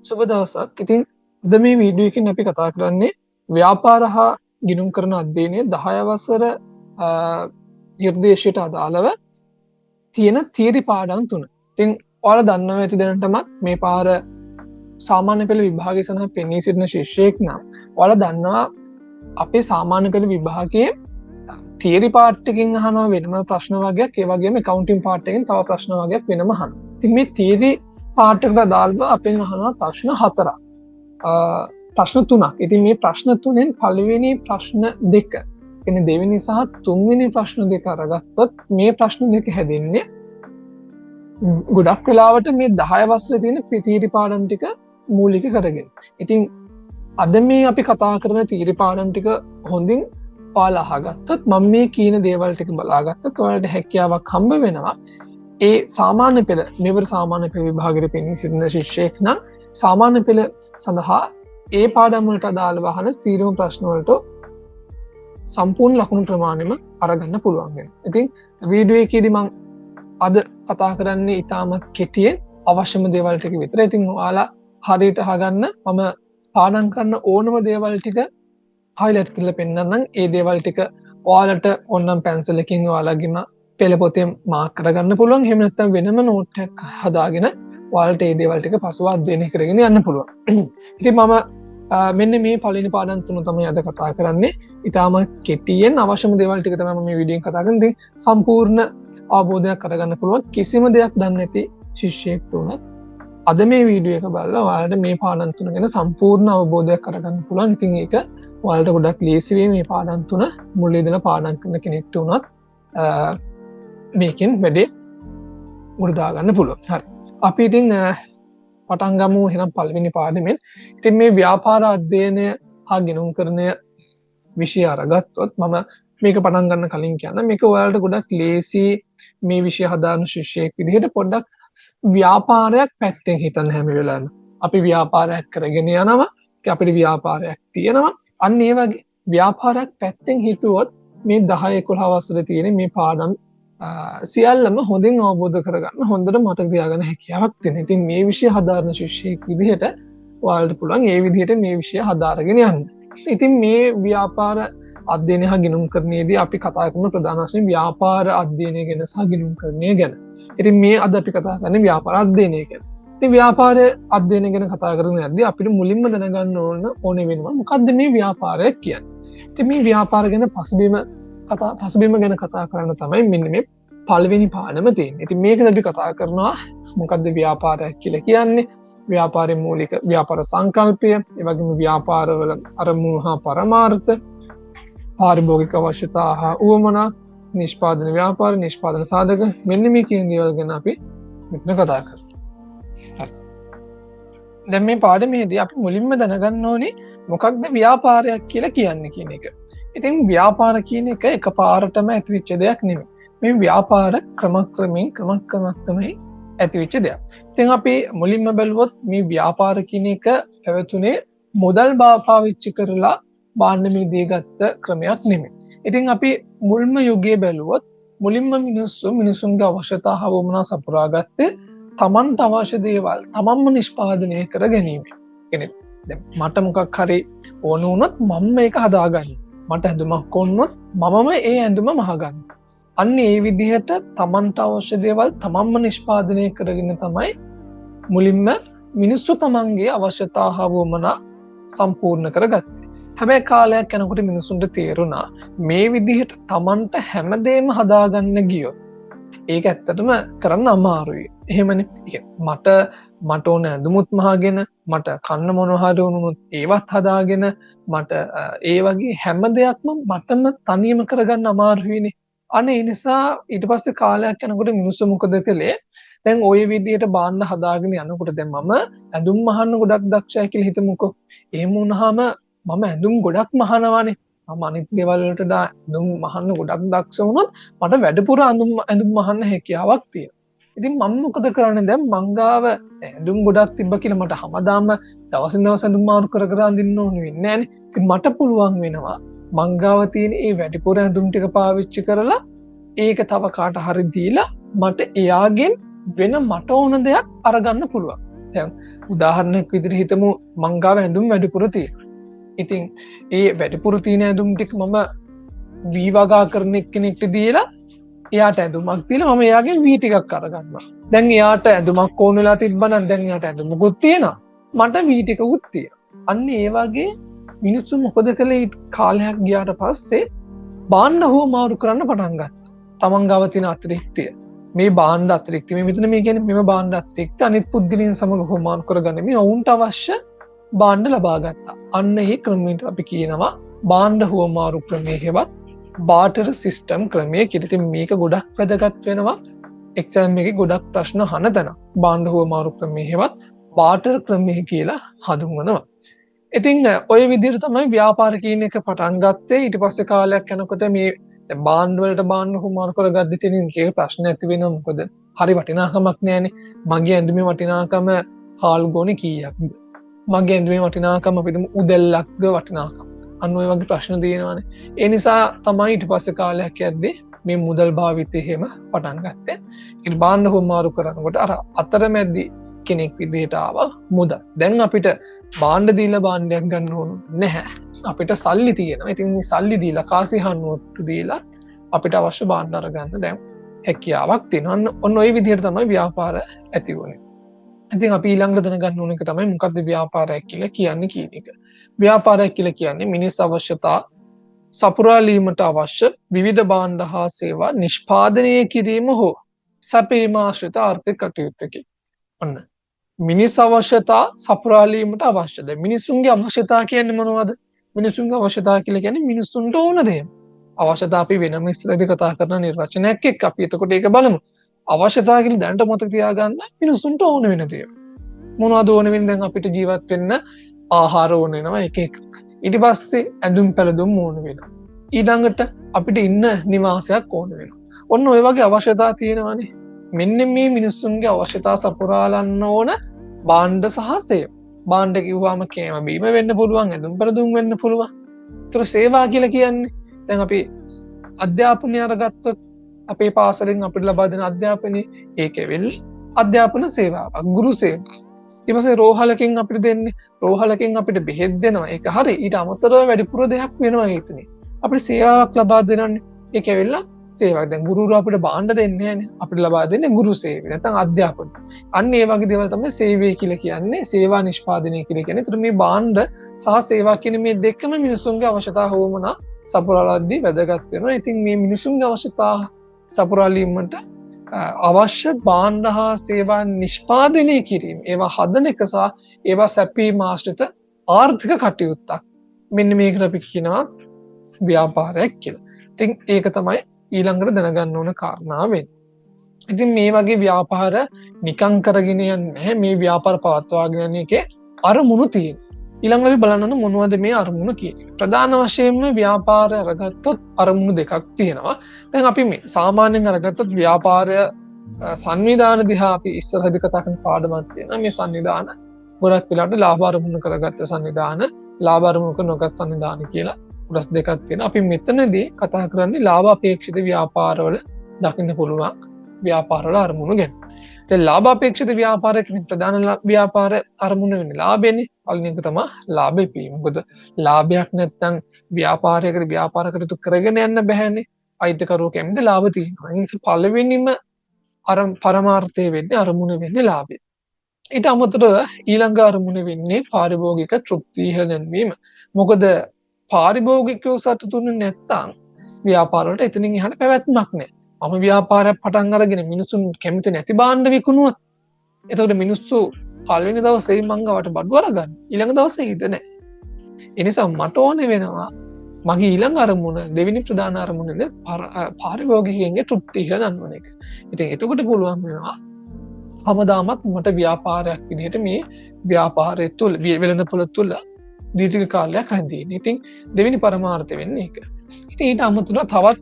සුබ දවසක්. ඉතින් අද මේ වීඩියෝ එකකින් අපි කතා කරන්නේ ව්‍යාපාර හා ගිණුම් කරන අධ්‍යයනයේ 10 වසර නිර්දේශයට අදාළව තියෙන තියරි පාඩම් 3. ඉතින් ඔයාලා දන්නවා ඇති දැනටමත් මේ පාර සාමාන්‍ය පෙළ විභාගය සඳහා පෙනී සිටින ශිෂ්‍යයෙක් නම් ඔයාලා දන්නවා අපේ සාමාන්‍ය පෙළ විභාගයේ තියරි පාර්ට් එකකින් අහනවා වෙනම ප්‍රශ්න වර්ගයක්, ඒ වගේම accounting පාර්ට් එකකින් තව ප්‍රශ්න වර්ගයක් වෙනම අහනවා. ඉතින් මේ තියරි පාර්ට් එකට අදාළව අපෙන් අහනවා ප්‍රශ්න 4ක්. ප්‍රශ්න 3ක්. ඉතින් මේ ප්‍රශ්න 3න් පළවෙනි ප්‍රශ්න 2, කියන්නේ දෙවෙනි සහ තුන්වෙනි ප්‍රශ්න 2 අරගත්තොත් මේ ප්‍රශ්න 2 හැදෙන්නේ ගොඩක් වෙලාවට මේ 10 වසරේ තියෙන තියරි පාඩම් ටික මූලික කරගෙන. ඉතින් අද මේ අපි කතා කරන තියරි පාඩම් ටික හොඳින් ඔයාලා අහගත්තොත්, මම මේ කියන දේවල් ටික බලාගත්තොත් ඔයාලට හැකියාවක් හම්බ වෙනවා. ඒ සාමාන්‍ය පෙළ, මෙවර සාමාන්‍ය පෙළ විභාගයට පෙනී සිටින ශිෂ්‍යයෙක් නම් සාමාන්‍ය පෙළ සඳහා ඒ පාඩම් වලට අදාළව අහන සියලුම ප්‍රශ්න වලට සම්පූර්ණ ලකුණු ප්‍රමාණයම අරගන්න පුළුවන් වෙනවා. ඉතින් වීඩියෝ එකේදී මම අද කතා කරන්නේ ඉතාමත් කෙටියෙන් අවශ්‍යම දේවල් ටික විතරයි. ඉතින් ඔයාලා හරියට අහගන්න. මම පාඩම් කරන ඕනම දේවල් ටික highlight කරලා පෙන්නන්නම්. ඒ දේවල් ටික ඔයාලට ඕනනම් පැන්සලකින් ඔයාලගේම පෙළ පොතේ මාක් කරගන්න පුළුවන්. එහෙම නැත්නම් වෙනම නෝට් එකක් හදාගෙන ඔයාලට මේ දේවල් ටික පසුව අධ්‍යයනය කරගෙන යන්න පුළුවන්. ඉතින් මම මෙන්න මේ පළවෙනි පාඩම් 3 තමයි අද කතා කරන්නේ. ඊටාම කෙටියෙන් අවශ්‍යම දේවල් ටික තමයි මම මේ වීඩියෝෙන් කතා කරන්නේ. ඉතින් සම්පූර්ණ අවබෝධයක් කරගන්න පුළුවන් කිසිම දෙයක් දන්නේ නැති ශිෂ්‍යයෙක් වුණත් අද මේ වීඩියෝ එක බලලා ඔයාලට මේ පාඩම් 3 ගැන සම්පූර්ණ අවබෝධයක් කරගන්න පුළුවන්. ඉතින් ඒක ඔයාලට ගොඩක් ලේසි වෙයි මේ පාඩම් 3 මුල් ඉඳලා පාඩම් කරන කෙනෙක්ට උනත් මේකෙන් වැඩේ උඩදා ගන්න පුළුවන්. හරි. අපි ඉතින් පටන් ගමු එහෙනම් පළවෙනි පාඩමෙන්. ඉතින් මේ ව්‍යාපාර අධ්‍යයනය හා ගිණුම් කරණය විෂය අරගත්තොත් මම මේක පටන් ගන්න කලින් කියන්න මේක ඔයාලට ගොඩක් ලේසි මේ විෂය හදාන ශිෂ්‍යයෙක් විදිහට පොඩ්ඩක් ව්‍යාපාරයක් පැත්තෙන් හිතන්න හැම වෙලාවෙම. අපි ව්‍යාපාරයක් කරගෙන යනවා, අපිට ව්‍යාපාරයක් තියෙනවා. අන්න ඒ වගේ ව්‍යාපාරයක් පැත්තෙන් හිතුවොත් මේ 10 11 වසරේ තියෙන මේ පාඩම් සියල්ලම හොඳින් අවබෝධ කරගන්න, හොඳට මතක තියාගන්න හැකියාවක් තියෙනවා. ඉතින් මේ විෂය හදාරන ශිෂ්‍යයෙක් විදිහට ඔයාලට පුළුවන් ඒ විදිහට මේ විෂය හදාරගෙන යන්න. ඉතින් මේ ව්‍යාපාර අධ්‍යයනය හා ගිණුම් කරණයේදී අපි කතා කරන ප්‍රධාන වශයෙන් ව්‍යාපාර අධ්‍යයනය ගැන සහ ගිණුම් කරණය ගැන. ඉතින් මේ අද අපි කතා කරන්නේ ව්‍යාපාර අධ්‍යයනය ගැන. ඉතින් ව්‍යාපාර අධ්‍යයනය ගැන කතා කරන යද්දී අපිට මුලින්ම දැනගන්න ඕනේ වෙනවා මොකද්ද මේ ව්‍යාපාරය කියන්නේ. ඉතින් මේ ව්‍යාපාර ගැන පසුබිම ගැන කතා කරන්න තමයි මෙන්න මේ පළවෙනි පාඩම තියෙන්නේ. ඉතින් මේකද අපි කතා කරනවා මොකද්ද ව්‍යාපාරයක් කියලා කියන්නේ, ව්‍යාපාරයේ මූලික ව්‍යාපාර සංකල්පය, ඒ වගේම ව්‍යාපාරවල අරමුණු හා පරමාර්ථ, පාරිභෝගික අවශ්‍යතා හා උවමනා, නිෂ්පාදන ව්‍යාපාර, නිෂ්පාදන සාධක, මෙන්න මේ කියන දේවල් ගැන අපි මෙතන කතා කරනවා. හරි. දැන් මේ පාඩමේදී අපි මුලින්ම දැනගන්න ඕනේ මොකක්ද ව්‍යාපාරයක් කියලා කියන්නේ කියන එක. ඉතින් ව්‍යාපාර කියන එක එකපාරටම ඇතිවෙච්ච දෙයක් නෙමෙයි. මේ ව්‍යාපාර ක්‍රමක්‍රමයෙන් තමයි ඇතිවෙච්ච දෙයක්. ඉතින් අපි මුලින්ම බැලුවොත් මේ ව්‍යාපාර කියන එක පැවතුනේ මුදල් පාවිච්චි කරලා බාණ්ඩ මිලදී ගත්ත ක්‍රමයක් නෙමෙයි. ඉතින් අපි මුල්ම යුගයේ බැලුවොත් මුලින්ම මිනිසුන්ගේ අවශ්‍යතා හා වමනා සපුරා ගත්තේ තමන්ට අවශ්‍ය දේවල් තමන්ම නිෂ්පාදනය කර ගැනීම. කියන්නේ දැන් මට මොකක් හරි ඕන වුණොත් මම මේක හදාගන්න. මට ඇඳුමක් ඕනොත් මමම ඒ ඇඳුම මහගන්න. අන්න ඒ විදිහට තමන්ට අවශ්‍ය දේවල් තමන්ම නිෂ්පාදනය කරගෙන තමයි මුලින්ම මිනිස්සු තමන්ගේ අවශ්‍යතා හා වමනා සම්පූර්ණ කරගත්තේ. හැබැයි කාලයක් යනකොට මිනිසුන්ට තේරුණා මේ විදිහට තමන්ට හැමදේම හදාගන්න ගියොත් ඒක ඇත්තටම කරන්න අමාරුයි. එහෙමනේ. මට ඕන ඇඳුමුත් මහගෙන, මට කන්න මොනවා හරි වුණොත් ඒවත් හදාගෙන, මට ඒ වගේ හැම දෙයක්ම මටම තනියම කරගන්න අමාරුයිනේ. අනේ ඒ නිසා ඊට පස්සේ කාලයක් යනකොට මිනිස්සු මොකද කළේ? දැන් ওই විදිහට බාන්න හදාගෙන යනකොට දැන් මම ඇඳුම් මහන්න ගොඩක් දක්ෂයි කියලා හිතමුකෝ. එහෙම වුණාම මම ඇඳුම් ගොඩක් මහනවානේ. මම අනිත් දේවල් වලට ඇඳුම් මහන්න ගොඩක් දක්ෂ වුණොත් මට වැඩිපුර ඇඳුම් මහන්න හැකියාවක් තියෙනවා. ඉතින් මම මොකද කරන්නේ දැන් මංගාව ඇඳුම් ගොඩක් තිබ්බ කියලා මට හැමදාම දවසින් දවස ඇඳුම් මාරු කර අඳින්න ඕනේ වෙන්නේ නැහනේ. ඉතින් මට පුළුවන් වෙනවා මංගාව තියෙන ඒ වැඩිපුර ඇඳුම් ටික පාවිච්චි කරලා ඒක තව කාට හරි දීලා මට එයාගෙන් වෙන මට ඕන දෙයක් අරගන්න පුළුවන්. දැන් උදාහරණයක් විදිහට හිතමු මං ගාව ඇඳුම් වැඩිපුර තියෙනවා. ඉතින් ඒ වැඩිපුර තියෙන ඇඳුම් ටික මම වී වගා කරන එක්කෙනෙක්ට දීලා එයාට ඇඳුමක් දීලා මම එයාගෙන් වී ටිකක් අරගන්නවා. දැන් එයාට ඇඳුමක් ඕන වෙලා තිබ්බනම් දැන් එයාට ඇඳුමකුත් තියෙනවා. මට වී ටිකකුත් තියෙනවා. අන්න ඒ වගේ මිනිස්සු මොකද කළේ කාලයක් ගියාට පස්සේ භාණ්ඩ හුවමාරු කරන්න පටන් ගත්තා. තමන් ගාව තියෙන අතිරික්තය මේ භාණ්ඩ අතිරික්තය මේ මෙතන මේ කියන්නේ මෙම භාණ්ඩ අතිරික්ත අනිත් පුද්ගලයන් සමග හුවමාරු කරගන්න මේ ඔවුන්ට අවශ්‍ය භාණ්ඩ ලබා ගත්තා. අන්න ඒ ක්‍රමයට අපි කියනවා භාණ්ඩ හුවමාරු ක්‍රමය හෙවත් බාටර් සිස්ටම් ක්‍රමය කියලා. ඉතින් මේක ගොඩක් වැදගත් වෙනවා එක්සෑම් එකේ ගොඩක් ප්‍රශ්න අහන තැන. භාණ්ඩ හුවමාරු ක්‍රමය හෙවත් බාටර් ක්‍රමය කියලා හඳුන්වනවා. ඉතින් ඔය විදිහට තමයි ව්‍යාපාර කියන එක පටන් ගත්තේ. ඊට පස්සේ කාලයක් යනකොට මේ භාණ්ඩ වලට භාණ්ඩ හුවමාරු කරගද්දි තියෙන එක ප්‍රශ්න ඇති වෙනවා. මොකද හරි වටිනාකමක් නැහැනේ. මගේ ඇඳුමේ වටිනාකම හාල් ගෝනි කීයක්ද? මගේ ඇඳුමේ වටිනාකම අපිට උදැල්ලක්ද වටිනාකම? අන්න ඔය වගේ ප්‍රශ්න තියෙනවානේ. ඒ නිසා තමයි ඊට පස්සේ කාලයක් යද්දී මේ මුදල් භාවිතය එහෙම පටන් ගත්තේ. ඉතින් භාණ්ඩ හුවමාරු කරනකොට අර අතරමැදි කෙනෙක් විදිහට ආවා මුදල්. දැන් අපිට භාණ්ඩ දීලා භාණ්ඩයක් ගන්න ඕන නැහැ. අපිට සල්ලි තියෙනවා. ඉතින් මේ සල්ලි දීලා කාසි හනුවට දීලා අපිට අවශ්‍ය භාණ්ඩ අරගන්න දැන් හැකියාවක් තියෙනවා. ඔන්න ඔය විදිහට තමයි ව්‍යාපාර ඇති වුනේ. ඉතින් අපි ඊළඟට දැනගන්න ඕන එක තමයි මොකක්ද ව්‍යාපාරයක් කියලා කියන්නේ කියන එක. ව්‍යාපාරයක් කියලා කියන්නේ මිනිස් අවශ්‍යතා සපුරාලීමට අවශ්‍ය විවිධ භාණ්ඩ හා සේවා නිෂ්පාදනය කිරීම හෝ සැපීම ආශ්‍රිත ආර්ථික කටයුත්තකි. ඔන්න මිනිස් අවශ්‍යතා සපුරාලීමට අවශ්‍යද? මිනිසුන්ගේ අවශ්‍යතා කියන්නේ මොනවද? මිනිසුන්ගේ අවශ්‍යතා කියලා කියන්නේ මිනිසුන්ට ඕන දේ. අවශ්‍යතා අපි වෙනම ඉස්සරදී කතා කරන නිර්වචනයක් එක්ක අපි එතකොට ඒක බලමු. අවශ්‍යතා කියලා දැනට මතක තියාගන්න මිනිසුන්ට ඕන වෙන දේ. මොනවද ඕන වෙන්නේ? දැන් අපිට ජීවත් වෙන්න ආහාර ඕන වෙනවා එක එක. ඊට පස්සේ ඇඳුම් පැළඳුම් ඕන වෙනවා. ඊළඟට අපිට ඉන්න නිවාසයක් ඕන වෙනවා. ඔන්න ඔය වගේ අවශ්‍යතා තියෙනවානේ. මෙන්න මේ මිනිස්සුන්ගේ අවශ්‍යතා සපුරාලන්න ඕන භාණ්ඩ සහ සේවා. භාණ්ඩ කිව්වම කෑම බීම වෙන්න පුළුවන්, ඇඳුම් පැළඳුම් වෙන්න පුළුවන්. ඒතර සේවා කියලා කියන්නේ දැන් අපි අධ්‍යාපනය අරගත්තොත් අපේ පාසලෙන් අපිට ලබා දෙන අධ්‍යාපනය ඒකේ වෙන්නේ අධ්‍යාපන සේවාවක්, ගුරු සේවාවක්. ඊට පස්සේ රෝහලකින් අපිට දෙන්නේ රෝහලකින් අපිට බෙහෙත් දෙනවා. ඒක හරි. ඊට අමතරව වැඩිපුර දෙයක් වෙනවා ඒතනේ. අපිට සේවාවක් ලබා දෙනන්නේ ඒක ඇවිල්ලා සේවාවක්. දැන් ගුරුවරු අපිට භාණ්ඩ දෙන්නේ නැහැනේ. අපිට ලබා දෙන්නේ ගුරු සේවය නැත්නම් අධ්‍යාපන. අන්න ඒ වගේ දේවල් තමයි සේවය කියලා කියන්නේ. සේවා නිෂ්පාදනය කියලා කියන්නේ. ඒතර මේ භාණ්ඩ සහ සේවා කියන මේ දෙකම මිනිසුන්ගේ අවශ්‍යතා හොවමනා සපුරාලද්දී වැදගත් වෙනවා. ඉතින් මේ මිනිසුන්ගේ අවශ්‍යතා සපුරාලීමට අවශ්‍ය භාණ්ඩ හා සේවා නිෂ්පාදනය කිරීම, ඒවා හදන එක සහ ඒවා සැපීම ආශ්‍රිත ආර්ථික කටයුත්තක්. මෙන්න මේකට අපි කියනවා ව්‍යාපාරයක් කියලා. ඉතින් ඒක තමයි ඊළඟට දැනගන්න ඕන කාරණාව වෙන්නේ. ඉතින් මේ වගේ ව්‍යාපාර නිකං කරගෙන යන්නේ නැහැ. මේ ව්‍යාපාර පවත්වාගෙන යන එකේ අරමුණු තියෙනවා. ඊළඟට අපි බලන්න මොනවද මේ අරමුණු කියන්නේ. ප්‍රධාන වශයෙන්ම ව්‍යාපාරය අරගත්තොත් අරමුණු දෙකක් තියෙනවා. දැන් අපි මේ සාමාන්‍යයෙන් අරගත්තොත් ව්‍යාපාරය සංවිධාන දිහා අපි ඉස්සරහදී කතා කරන පාඩමක් තියෙනවා. මේ සංවිධාන ගොඩක් වෙලාවට ලාභ අරමුණු කරගත්ත සංවිධාන, ලාභ අරමුණු නොගත් සංවිධාන කියලා කොටස් දෙකක් තියෙනවා. අපි මෙතනදී කතා කරන්නේ ලාභ අපේක්ෂිත ව්‍යාපාරවල දකින්න පුළුවන් ව්‍යාපාරවල අරමුණු ගැන. දැන් ලාභ අපේක්ෂිත ව්‍යාපාරය කියන්නේ ප්‍රධාන ව්‍යාපාර අරමුණ වෙන්නේ ලාභෙනේ. පළවෙනි එක තමයි ලාභෙ පීම. මොකද ලාභයක් නැත්නම් ව්‍යාපාරයකට ව්‍යාපාර කටයුතු කරගෙන යන්න බෑනේ. අයිතිකරුවෝ කැමති ලාභ තියෙනවා. ඒ නිසා පළවෙනිම පරමාර්ථය වෙන්නේ අරමුණ වෙන්නේ ලාභය. ඊට අමතරව ඊළඟ අරමුණ වෙන්නේ පාරිභෝගික තෘප්තිය හැදෙනවීම. මොකද පාරිභෝගිකයෝ සතුටුුනේ නැත්තම් ව්‍යාපාරවලට එතනින් එහාට පැවැත්මක් නැහැ. මම ව්‍යාපාරයක් පටන් අරගෙන මිනිසුන් කැමති නැති භාණ්ඩ විකුණුවොත් එතකොට මිනිස්සු පළවෙනි දවසේ මං ගාවට බඩු අරගන්න. ඊළඟ දවසේ ඉද නැහැ. ඒ නිසා මට ඕනේ වෙනවා මගේ ඊළඟ අරමුණ දෙවෙනි ප්‍රධාන අරමුණනේ පාරිභෝගිකයන්ගේ තෘප්තිය ගන්නවන එක. ඉතින් එතකොට පුළුවන් වෙනවා හැමදාමත් මට ව්‍යාපාරයක් විදිහට මේ ව්‍යාපාරය තුළ වෙළඳපොළ තුළ දීර්ඝ කාලයක් රැඳෙන්න. ඉතින් දෙවෙනි පරමාර්ථය වෙන්නේ ඒක. ඉතින් ඊට අමතරව තවත්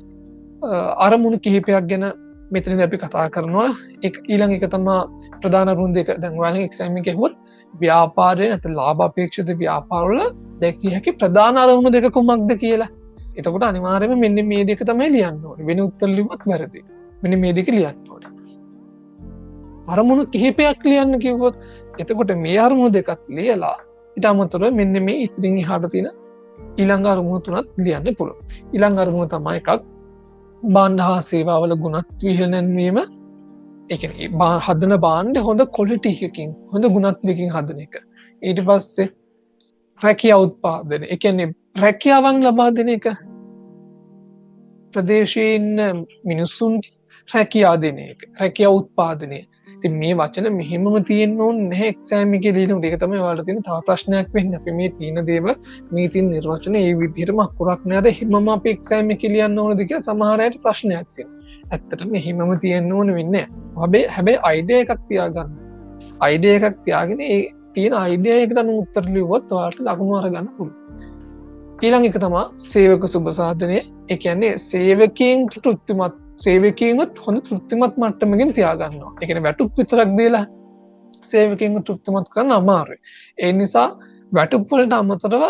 අරමුණු කිහිපයක් ගැන මෙතනදී අපි කතා කරනවා. ඊළඟ එක තමයි ප්‍රධාන අරමුණු දෙක. දැන් ඔයාලගේ එක්සෑම් එකේ හොත් ව්‍යාපාරයේ නැත්නම් ලාභ අපේක්ෂිත ව්‍යාපාරවල දැකිය හැකි ප්‍රධාන අරමුණු දෙක කුමක්ද කියලා. එතකොට අනිවාර්යයෙන්ම මෙන්න මේ දෙක තමයි ලියන්න ඕනේ. වෙන උත්තර ලියුමක් වැරදි. මෙන්න මේ දෙක ලියන්න ඕනේ. අරමුණු කිහිපයක් ලියන්න කිව්වොත් එතකොට මේ අරමුණු දෙකත් ලියලා ඊට අමතරව මෙන්න මේ ඉතින් එහාට තියෙන ඊළඟ අරමුණු තුනත් ලියන්න පුළුවන්. ඊළඟ අරමුණ තමයි එකක් භාණ්ඩ හා සේවාවල ගුණත් විහිළැන්වීම. ඒ කියන්නේ හදන භාණ්ඩ හොඳ ක්වොලිටි එකකින් හොඳ ගුණත්වයකින් හදන එක. ඊට පස්සේ රැකියා උත්පාදනය. ඒ කියන්නේ රැකියාවන් ලබා දෙන එක. ප්‍රදේශයේ ඉන්න මිනිස්සුන්ට රැකියා දෙන එක. රැකියා උත්පාදනය. ඉතින් මේ වචන මෙහෙමම තියෙන්න ඕනේ නැහැ එක්සෑම් එකේ ලියනකොට. ඒක තමයි ඔයාලට තියෙන තව ප්‍රශ්නයක් වෙන්නේ. අපි මේ තියෙන දේවල් මේ තියෙන නිර්වචන ඒ විදිහටම අකුරක් නෑද හිමම අපි එක්සෑම් එකේ ලියන්න ඕනද කියලා සමහර අයට ප්‍රශ්නයක් තියෙනවා. ඇත්තටම මෙහෙමම තියෙන්න ඕනේ වෙන්නේ නැහැ. හැබැයි අයිඩියා එකක් තියාගන්න. අයිඩියා එකක් තියාගෙන ඒ තියෙන අයිඩියා එකට අනුව උත්තර ලියුවොත් ඔයාලට ලකුණු අරගන්න පුළුවන්. ඊළඟ එක තමයි සේවක සුබ සාධනය. ඒ කියන්නේ සේවකයන් තෘප්තිමත් සේවකයන්වත් හොඳ තෘප්තිමත් මට්ටමකින් තියාගන්නවා. ඒ කියන්නේ වැටුප් විතරක් දීලා සේවකයන්ව තෘප්තිමත් කරන්න අමාරුයි. ඒ නිසා වැටුප් වලට අමතරව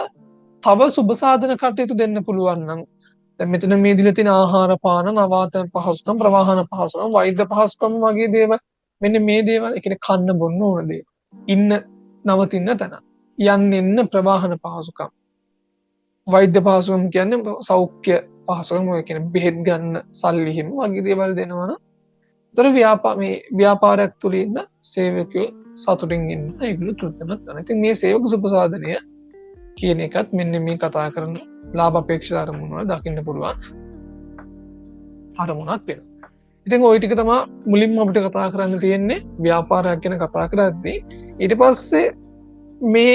තව සුබ සාධන කටයුතු දෙන්න පුළුවන් නම් දැන් මෙතන මේ දීලා තියෙන ආහාර පාන නවාතන පහසුකම් ප්‍රවාහන පහසුකම් වෛද්‍ය පහසුකම් වගේ දේවල් මෙන්න මේ දේවල් ඒ කියන්නේ කන්න බොන්න ඕන දේවල්. ඉන්න නවතින්න තැන. යන්න එන්න ප්‍රවාහන පහසුකම්. වෛද්‍ය පහසුකම් කියන්නේ සෞඛ්‍ය පහසුකම් ඔය කියන්නේ බෙහෙත් ගන්න සල්ලි හිම වගේ දේවල් දෙනවනම් ඒතර ව්‍යාපාරයක් තුල ඉන්න සේවකයෝ සතුටින් ඉන්න ඒගොල්ලෝ තෘප්තිමත් වෙනවා. ඉතින් මේ සේවක සුබසාධනය කියන එකත් මෙන්න මේ කතා කරන ලාභ අපේක්ෂිත අරමුණු වල දකින්න පුළුවන් අරමුණක් වෙනවා. ඉතින් ওই ටික තමයි මුලින්ම අපිට කතා කරන්න තියෙන්නේ ව්‍යාපාරයක් ගැන කතා කරද්දී. ඊට පස්සේ මේ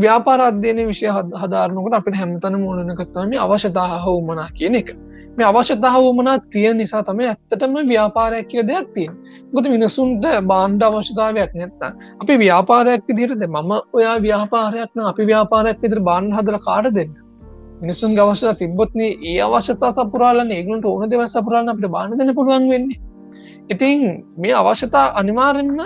ව්‍යාපාර අධ්‍යයනයේ විෂය හදාරනකොට අපිට හැමතැනම ඕන වෙන එක තමයි මේ අවශ්‍යතාව වුමනා කියන එක. මේ අවශ්‍යතාව වුමනා තියෙන නිසා තමයි ඇත්තටම ව්‍යාපාරයක් කියලා දෙයක් තියෙන්නේ. මොකද මිනිසුන්ට භාණ්ඩ අවශ්‍යතාවයක් නැත්නම් අපි ව්‍යාපාරයක් විදිහට මම ඔයා ව්‍යාපාරයක් නම් අපි ව්යාපාරයක් විදිහට භාණ්ඩ හදලා කාට දෙන්න? මිනිසුන්ගේ අවශ්‍යතාව තිබ්බොත් නේ ඒ අවශ්‍යතාව සපුරාලන්න ඒගොල්ලන්ට ඕන දේවල් සපුරාලන්න අපිට භාණ්ඩ දෙන්න පුළුවන් වෙන්නේ. ඉතින් මේ අවශ්‍යතාව අනිවාර්යෙන්ම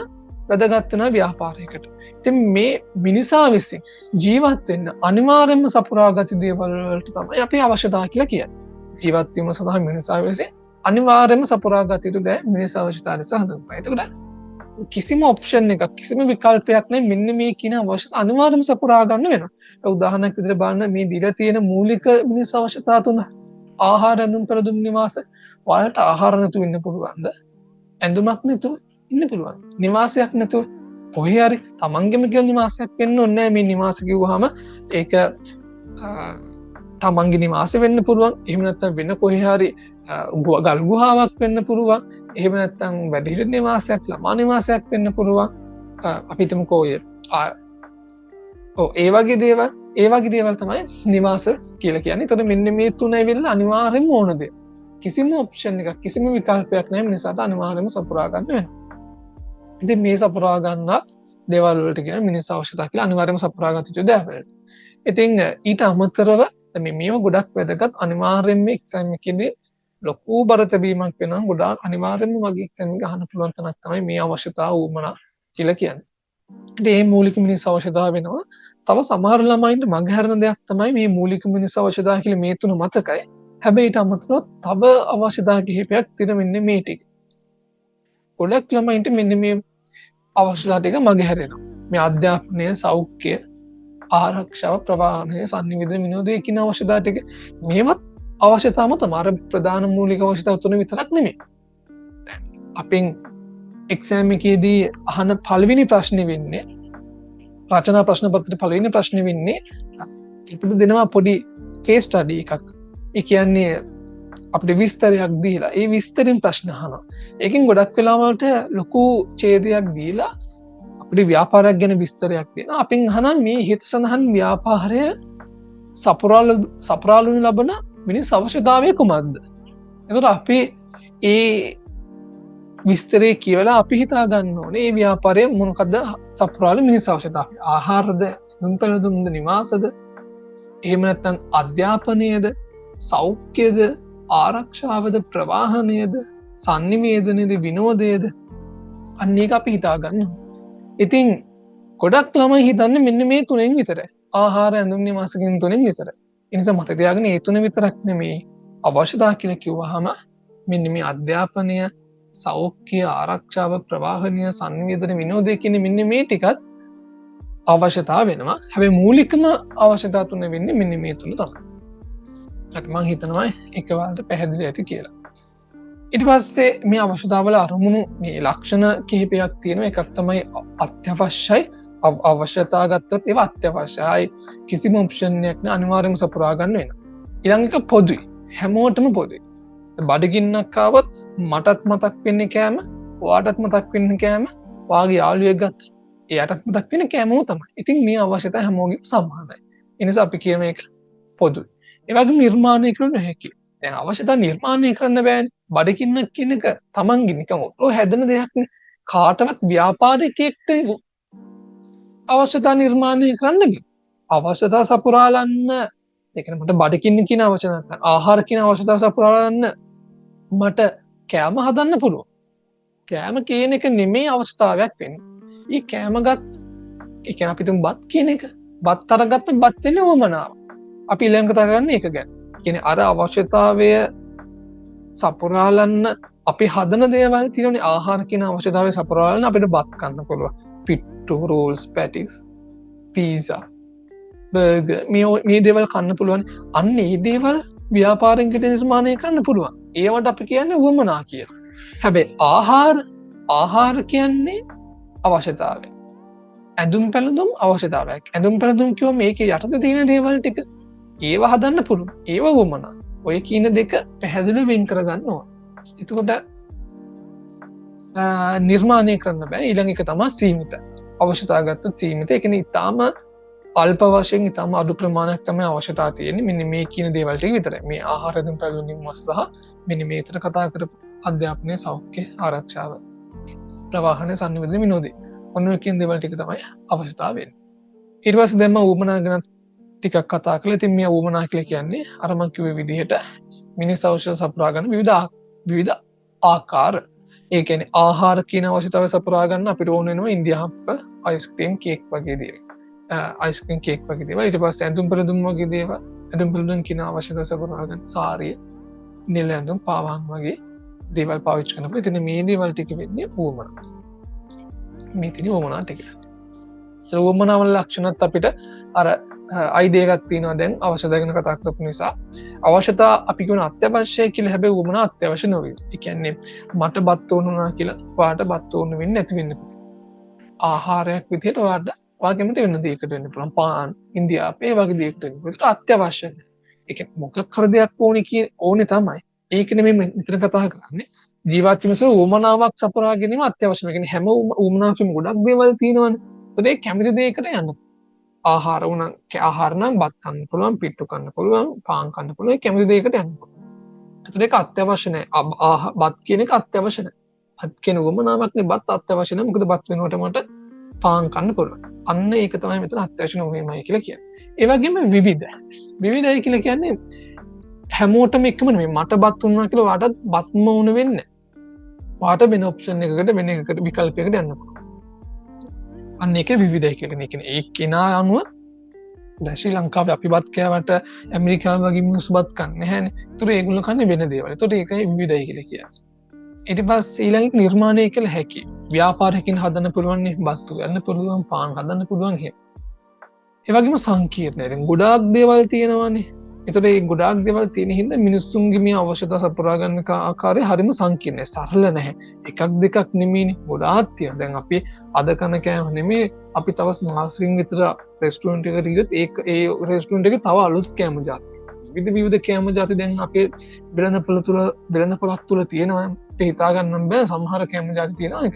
වැදගත් වෙන ව්‍යාපාරයකට. ඉතින් මේ මිනිසා විසින් ජීවත් වෙන්න අනිවාර්යෙන්ම සපුරාගත දේවල් වලට තමයි අපි අවශ්‍යතාව කියලා කියන්නේ. ජීවත් වීම සඳහා මිනිසා විසින් අනිවාර්යෙන්ම සපුරාගත යුතු දේ මිනිසා අවශ්‍යතාව නිසා හඳුන්වනවා. එතකොට කිසිම ඔප්ෂන් එකක් කිසිම විකල්පයක් නැහැ මෙන්න මේ කියන අවශ්‍යතාව අනිවාර්යෙන්ම සපුරා ගන්න වෙනවා. උදාහරණයක් විදිහට බලන්න මේ දීලා තියෙන මූලික මිනිස් අවශ්‍යතාව තුන ආහාර ඇඳුම් පෙරදුම් නිවාස වලට ආහාර නැතුව ඉන්න පුළුවන්ද? ඇඳුමක් නැතුව ඉන්න පුළුවන්. නිවාසයක් නැතුව කොහේ හරි තමන්ගෙම කියලා නිවාසයක් වෙන්න ඕනේ නැහැ. මේ නිවාස කිව්වහම ඒක තමන්ගේ නිවාසෙ වෙන්න පුළුවන්. එහෙම නැත්නම් වෙන කොහේ හරි ගල් ගුහාවක් වෙන්න පුළුවන්. එහෙම නැත්නම් වැඩිහිටි නිවාසයක් ළමා නිවාසයක් වෙන්න පුළුවන්. අපි හිතමුකෝ ඒ වගේ දේවල් තමයි නිවාස කියලා කියන්නේ. එතකොට මෙන්න මේ තුන ඇවිල්ලා අනිවාර්යෙන්ම ඕන දේ. කිසිම ඔප්ෂන් එකක් කිසිම විකල්පයක් නැහැ මිනිසාට අනිවාර්යෙන්ම සපුරා ගන්න වෙනවා. ඉතින් මේ සපුරා ගන්න දේවල් වලට කියන මිනිස් අවශ්‍යතාව කියලා අනිවාර්යෙන්ම සපුරා ගත යුතු දේවල්. ඉතින් ඊට අමතරව මේව ගොඩක් වැදගත් අනිවාර්යෙන්ම එක්සෑම් එකේදී ලොකු බර තැබීමක් වෙනවා. ගොඩාක් අනිවාර්යෙන්ම වගේ එක්සෑම් එක අහන්න පුළුවන් තැනක් තමයි මේ අවශ්‍යතාව උමනා කියලා කියන්නේ. ඉතින් මේ මූලික මිනිස් අවශ්‍යතාව වෙනවා. තව සමහර ළමයින්ට මගහැරෙන දෙයක් තමයි මේ මූලික මිනිස් අවශ්‍යතාව කියලා මේ තුන මතකයි. හැබැයි ඊට අමතරව තව අවශ්‍යතාව කිහිපයක් තියෙන මෙන්න මේ ටික. ගොඩක් ළමයින්ට මෙන්න මේ අවශ්‍යතාව ටික මගහැරෙනවා. මේ අධ්‍යාපනය, සෞඛ්‍ය, ආරක්ෂාව, ප්‍රවාහනය, සංනිවේදන, විනෝදය කියන අවශ්‍යතාව ටික මේවත් අවශ්‍යතාවම තමයි. අර ප්‍රධාන මූලික අවශ්‍යතාව තුන විතරක් නෙමෙයි. අපෙන් එක්සෑම් එකේදී අහන පළවෙනි ප්‍රශ්නේ වෙන්නේ රචනා ප්‍රශ්න පත්‍රයේ පළවෙනි ප්‍රශ්නේ වෙන්නේ අපිට දෙනවා පොඩි කේස් ස්ටඩි එකක්. ඒ කියන්නේ අපිට විස්තරයක් දීලා ඒ විස්තරින් ප්‍රශ්න අහනවා. ඒකෙන් ගොඩක් වෙලාවට ලොකු ඡේදයක් දීලා අපිට ව්‍යාපාරයක් ගැන විස්තරයක් දෙනවා. අපෙන් අහනවා මේ හිත සඳහන් ව්‍යාපාරය සපුරාලු ලබන මිනිස් අවශ්‍යතාවය කුමක්ද? එතකොට අපි ඒ විස්තරේ කියවලා අපි හිතා ගන්න ඕනේ මේ ව්‍යාපාරය මොනකද සපුරාලු මිනිස් අවශ්‍යතාවය. ආහාරද, දුම්පැලදුම්ද, නිවාසද, එහෙම නැත්නම් අධ්‍යාපනයද, සෞඛ්‍යද, ආරක්ෂාවද, ප්‍රවාහනයද, සංනිවේදනයද, විනෝදයද, අන්න ඒක අපි හිතා ගන්න. ඉතින් ගොඩක් ළමයි හිතන්නේ මෙන්න මේ තුනෙන් විතරයි. ආහාර, ඇඳුම්, නිවාස කියන තුනෙන් විතරයි. ඒ නිසා මතක තියාගන්න මේ තුන විතරක් නෙමෙයි අවශ්‍යතාව කියලා කිව්වහම මෙන්න මේ අධ්‍යාපනය, සෞඛ්‍ය ආරක්ෂාව ප්‍රවාහනය සංවේදන විනෝදය කියන මෙන්න මේ ටිකත් අවශ්‍යතාව වෙනවා. හැබැයි මූලිකම අවශ්‍යතාව තුන වෙන්නේ මෙන්න මේ තුන තමයි. මං හිතනවා ඒක වලට පැහැදිලි ඇති කියලා. ඊට පස්සේ මේ අවශ්‍යතාවල අරමුණු මේ ලක්ෂණ කිහිපයක් තියෙනවා. එකක් තමයි අත්‍යවශ්‍යයි. අවශ්‍යතා ගත්තොත් ඒවා අත්‍යවශ්‍යයි. කිසිම ඔප්ෂන් එකක් නෑ, අනිවාර්යයෙන්ම සපුරා ගන්න වෙනවා. ඊළඟ එක පොදුයි. හැමෝටම පොදුයි. බඩගින්නක් ආවොත් මටත් මතක් වෙන්නේ කෑම, ඔයාටත් මතක් වෙන්නේ කෑම, ඔයාගේ යාළුවෙක් ගත්තා එයාටත් මතක් වෙන්නේ කෑමම තමයි. ඉතින් මේ අවශ්‍යතාව හැමෝගෙම සමානයි. ඒ නිසා අපි කියන එක පොදුයි. ඒ වගේම නිර්මාණය කරන්න හැකියි. දැන් අවශ්‍යතාව නිර්මාණය කරන්න බෑනේ. බඩගින්නක් කියන එක තමන්ගේ නිකන් ඔය හැදෙන දෙයක් නේ. කාටවත් ව්‍යාපාරිකයෙක්ට අවශ්‍යතාව නිර්මාණය කරන්න බෑ. අවශ්‍යතාව සපුරාලන්න, ඒ කියන්නේ මට බඩගින්න කියන අවශ්‍යතාව නැත්නම් ආහාර කියන අවශ්‍යතාව සපුරාලන්න මට කෑම හදන්න පුළුවන්. කෑම කියන එක නෙමෙයි අවස්ථාවක් වෙන්නේ. ඒ කෑමගත් ඒ කියන්නේ අපි තුන් බත් කියන එක. බත් අරගත්ත බත් වෙන්නේ උවමනාව. අපි ඊළඟ කතා කරන්නේ ඒක ගැන. කියන්නේ අර අවශ්‍යතාවය සපුරාලන්න අපි හදන දේවල් තියෙනනේ. ආහාර කියන අවශ්‍යතාවය සපුරාලන්න අපිට බත් කන්න පුළුවන්. පිට්ටු, රෝල්ස්, පැටිස්, පීසා, බර්ගර් මේ දේවල් කන්න පුළුවන්. අන්න ඒ දේවල් ව්‍යාපාරිකයට නිර්මාණය කරන්න පුළුවන්. ඒවට අපි කියන්නේ උවමනා කියලා. හැබැයි ආහාර කියන්නේ අවශ්‍යතාවය. ඇඳුම් පැළඳුම් අවශ්‍යතාවයක්. ඇඳුම් පැළඳුම් කිව්වම මේකේ යටතේ තියෙන දේවල් ටික ඒව හදන්න පුළුවන්. ඒව වුමනා. ඔය කියන දෙක පැහැදිලිව වෙන් කරගන්න ඕන. එතකොට නිර්මාණය කරන්න බෑ. ඊළඟ එක තමයි සීමිත. අවශ්‍යතාව ගත්තොත් සීමිත. ඒ කියන්නේ ඊටාම අල්ප වශයෙන් ඊටාම අඩු ප්‍රමාණයක් තමයි අවශ්‍යතාව තියෙන්නේ. මෙන්න මේ කියන දේවල් ටික විතරයි. මේ ආහාර ඇඳුම් පැළඳුම් සහ මෙන්න මේ විතර කතා කරපු අධ්‍යාපනය, සෞඛ්‍ය ආරක්ෂාව, ප්‍රවාහන සංවේදන විනෝදය. ඔන්න ඔය කියන දේවල් ටික තමයි අවශ්‍යතාව වෙන්නේ. ඊට පස්සේ දැන් මම උවමනා ගැන ටිකක් කතා කළා. ඉතින් මේ උවමනා කියලා කියන්නේ අර මම කිව්ව විදිහට මිනිස් අවශ්‍ය සපුරා ගන්න විවිධ ආකාර. ඒ කියන්නේ ආහාර කියන අවශ්‍යතාවය සපුරා ගන්න අපිට ඕන වෙනවා ඉන්දියාප්ප, අයිස්ක්‍රීම්, කේක් වගේ දේවල්. අයිස්ක්‍රීම්, කේක් වගේ දේවල්. ඊට පස්සේ ඇඳුම් පැළඳුම් වගේ දේවල්. ඇඳුම් පැළඳුම් කියන අවශ්‍යතාවය සපුරා ගන්න සාරිය, නිල ඇඳුම්, පාවාංග වගේ දේවල් පාවිච්චි කරනකොට ඉතින් මේ දේවල් ටික වෙන්නේ උවමනා. මේ තියෙන උවමනා ටික. ඒ උවමනා වල ලක්ෂණත් අපිට අර අයිඩියා එකක් තියෙනවා දැන් අවශ්‍යතාව ගැන කතා කරපු නිසා. අවශ්‍යතාව අපි කියන අත්‍යවශ්‍යයි කියලා, හැබැයි උවමනා අත්‍යවශ්‍ය නොවේ. ඒ කියන්නේ මට බත් ඕනුනා කියලා ඔයාට බත් ඕන වෙන්නේ නැති වෙන්න පුළුවන්. ආහාරයක් විදිහට ඔයාට කැමති වෙන දෙයකට වෙන්න පුළුවන්. පාන්, ඉන්දියාපේ වගේ දෙයකට වෙන්න පුළුවන්. ඒක අත්‍යවශ්‍ය නැහැ. ඒ කියන්නේ මොකක් කර දෙයක් ඕනේ තමයි. ඒක නෙමෙයි මෙතන කතා කරන්නේ. ජීවත් වීම සහ උවමනාවක් සපුරා ගැනීම අත්‍යවශ්‍යයි. ඒ කියන්නේ හැම උවමනාවකම ගොඩක් දේවල් තියෙනවානේ. ඒතකොට ඒ කැමති දෙයකට යන්න. ආහාර නම් බත් කන්න පුළුවන්, පිට්ටු කන්න පුළුවන්, පාන් කන්න පුළුවන්. ඒ කැමති දෙයකට යන්න. ඒතකොට ඒක අත්‍යවශ්‍ය නැහැ. බත් කියන එක අත්‍යවශ්‍ය නැහැ. බත් කියන උවමනාවක් නේ. බත් අත්‍යවශ්‍ය නැහැ. මොකද බත් වෙනකොට මට පාන් කන්න පුළුවන්. අන්න ඒක තමයි මෙතන අත්‍යවශ්‍ය නොවීමයි කියලා කියන්නේ. ඒ වගේම විවිධයි කියලා කියන්නේ හැමෝටම එකම නෙමෙයි. මට බත් උන්නා කියලා ඔයාටත් බත්ම උන වෙන්නේ නැහැ. ඔයාට වෙන ඔප්ෂන් එකකට, වෙන එකකට, විකල්පයකට යන්න පුළුවන්. අන්න ඒක විවිධයි කියලා කියන්නේ. ඒ කෙනා අනුව දැන් ශ්‍රී ලංකාවේ අපි බත් කෑවට ඇමරිකාව වගේ මිනිස්සු බත් කන්නේ නැහැනේ. ඒතර ඒගොල්ලෝ කන්නේ වෙන දේවල්. ඒතකොට ඒකයි විවිධයි කියලා කියන්නේ. ඊට පස්සේ ඊළඟට නිර්මාණය කළ හැකි. ව්‍යාපාරයකින් හදන්න පුළුවන් නේ. බත් ගන්න පුළුවන්, පාන් හදන්න පුළුවන් එහෙම. ඒ වගේම සංකීර්ණයි. දැන් ගොඩාක් දේවල් තියෙනවානේ. ඒතකොට මේ ගොඩාක් දේවල් තියෙන හින්දා මිනිස්සුන්ගේ මේ අවශ්‍යතාව සපුරා ගන්න ආකාරය හරිම සංකීර්ණයි. සරල නැහැ. එකක් දෙකක් නෙමෙයිනේ. ගොඩාක් තියෙනවා. දැන් අපි අද කන කෑම නෙමෙයි, අපි තවස් මාසෙකින් විතර රෙස්ටුරන්ට් එකකට ගියොත් ඒ රෙස්ටුරන්ට් එකේ තව අලුත් කෑම જાති. විවිධ කෑම જાති දැන් අපේ බෙලඳපොළක් තුල තියෙනවා. ඒක හිතා ගන්න බෑ. සමහර කෑම જાති තියෙනවා. ඒක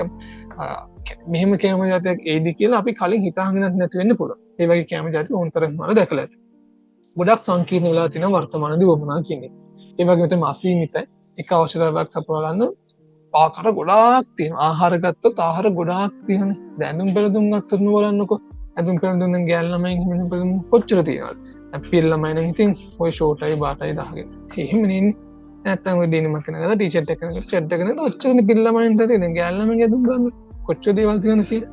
මෙහෙම කෑම જાතියක් ඒදි කියලා අපි කලින් හිතාගෙනත් නැති වෙන්න පුළුවන්. ඒ වගේ කෑම જાති ඕනතරම් මම දැකලා ඇති. ගොඩක් සංකීර්ණ වෙලා තියෙනවා වර්තමානයේදී වමනා කියන්නේ. ඒ වගේම තමයි අසීමිත එක අවශ්‍යතාවයක් සපුරා ගන්න ආකාර ගොඩාක් තියෙනවා. ආහාර ගත්තොත් ආහාර ගොඩාක් තියෙනනේ. දැනුම් පෙළඳුම් ගත්තොත් බලන්නකෝ. ඇඳුම් පෙළඳුම් නම් ගෑල් ළමයි හිමින් පෙළඳුම් කොච්චර තියෙනවද? අපිල් ළමයි නම් ඉතින් ඔය ෂෝටයි බාටයි දාගෙන. එහෙම නෙන්නේ. නැත්තම් ඔය ඩෙනිම කෙනකලා ටී-ෂර්ට් එක කෙනකලා ෂර්ට් එක කෙනකලා ඔච්චරනේ පිල් ළමයින්ට තියෙන. ගෑල් ළමයි ඇඳුම් ගන්න කොච්චර දේවල් තියෙනවද කියලා.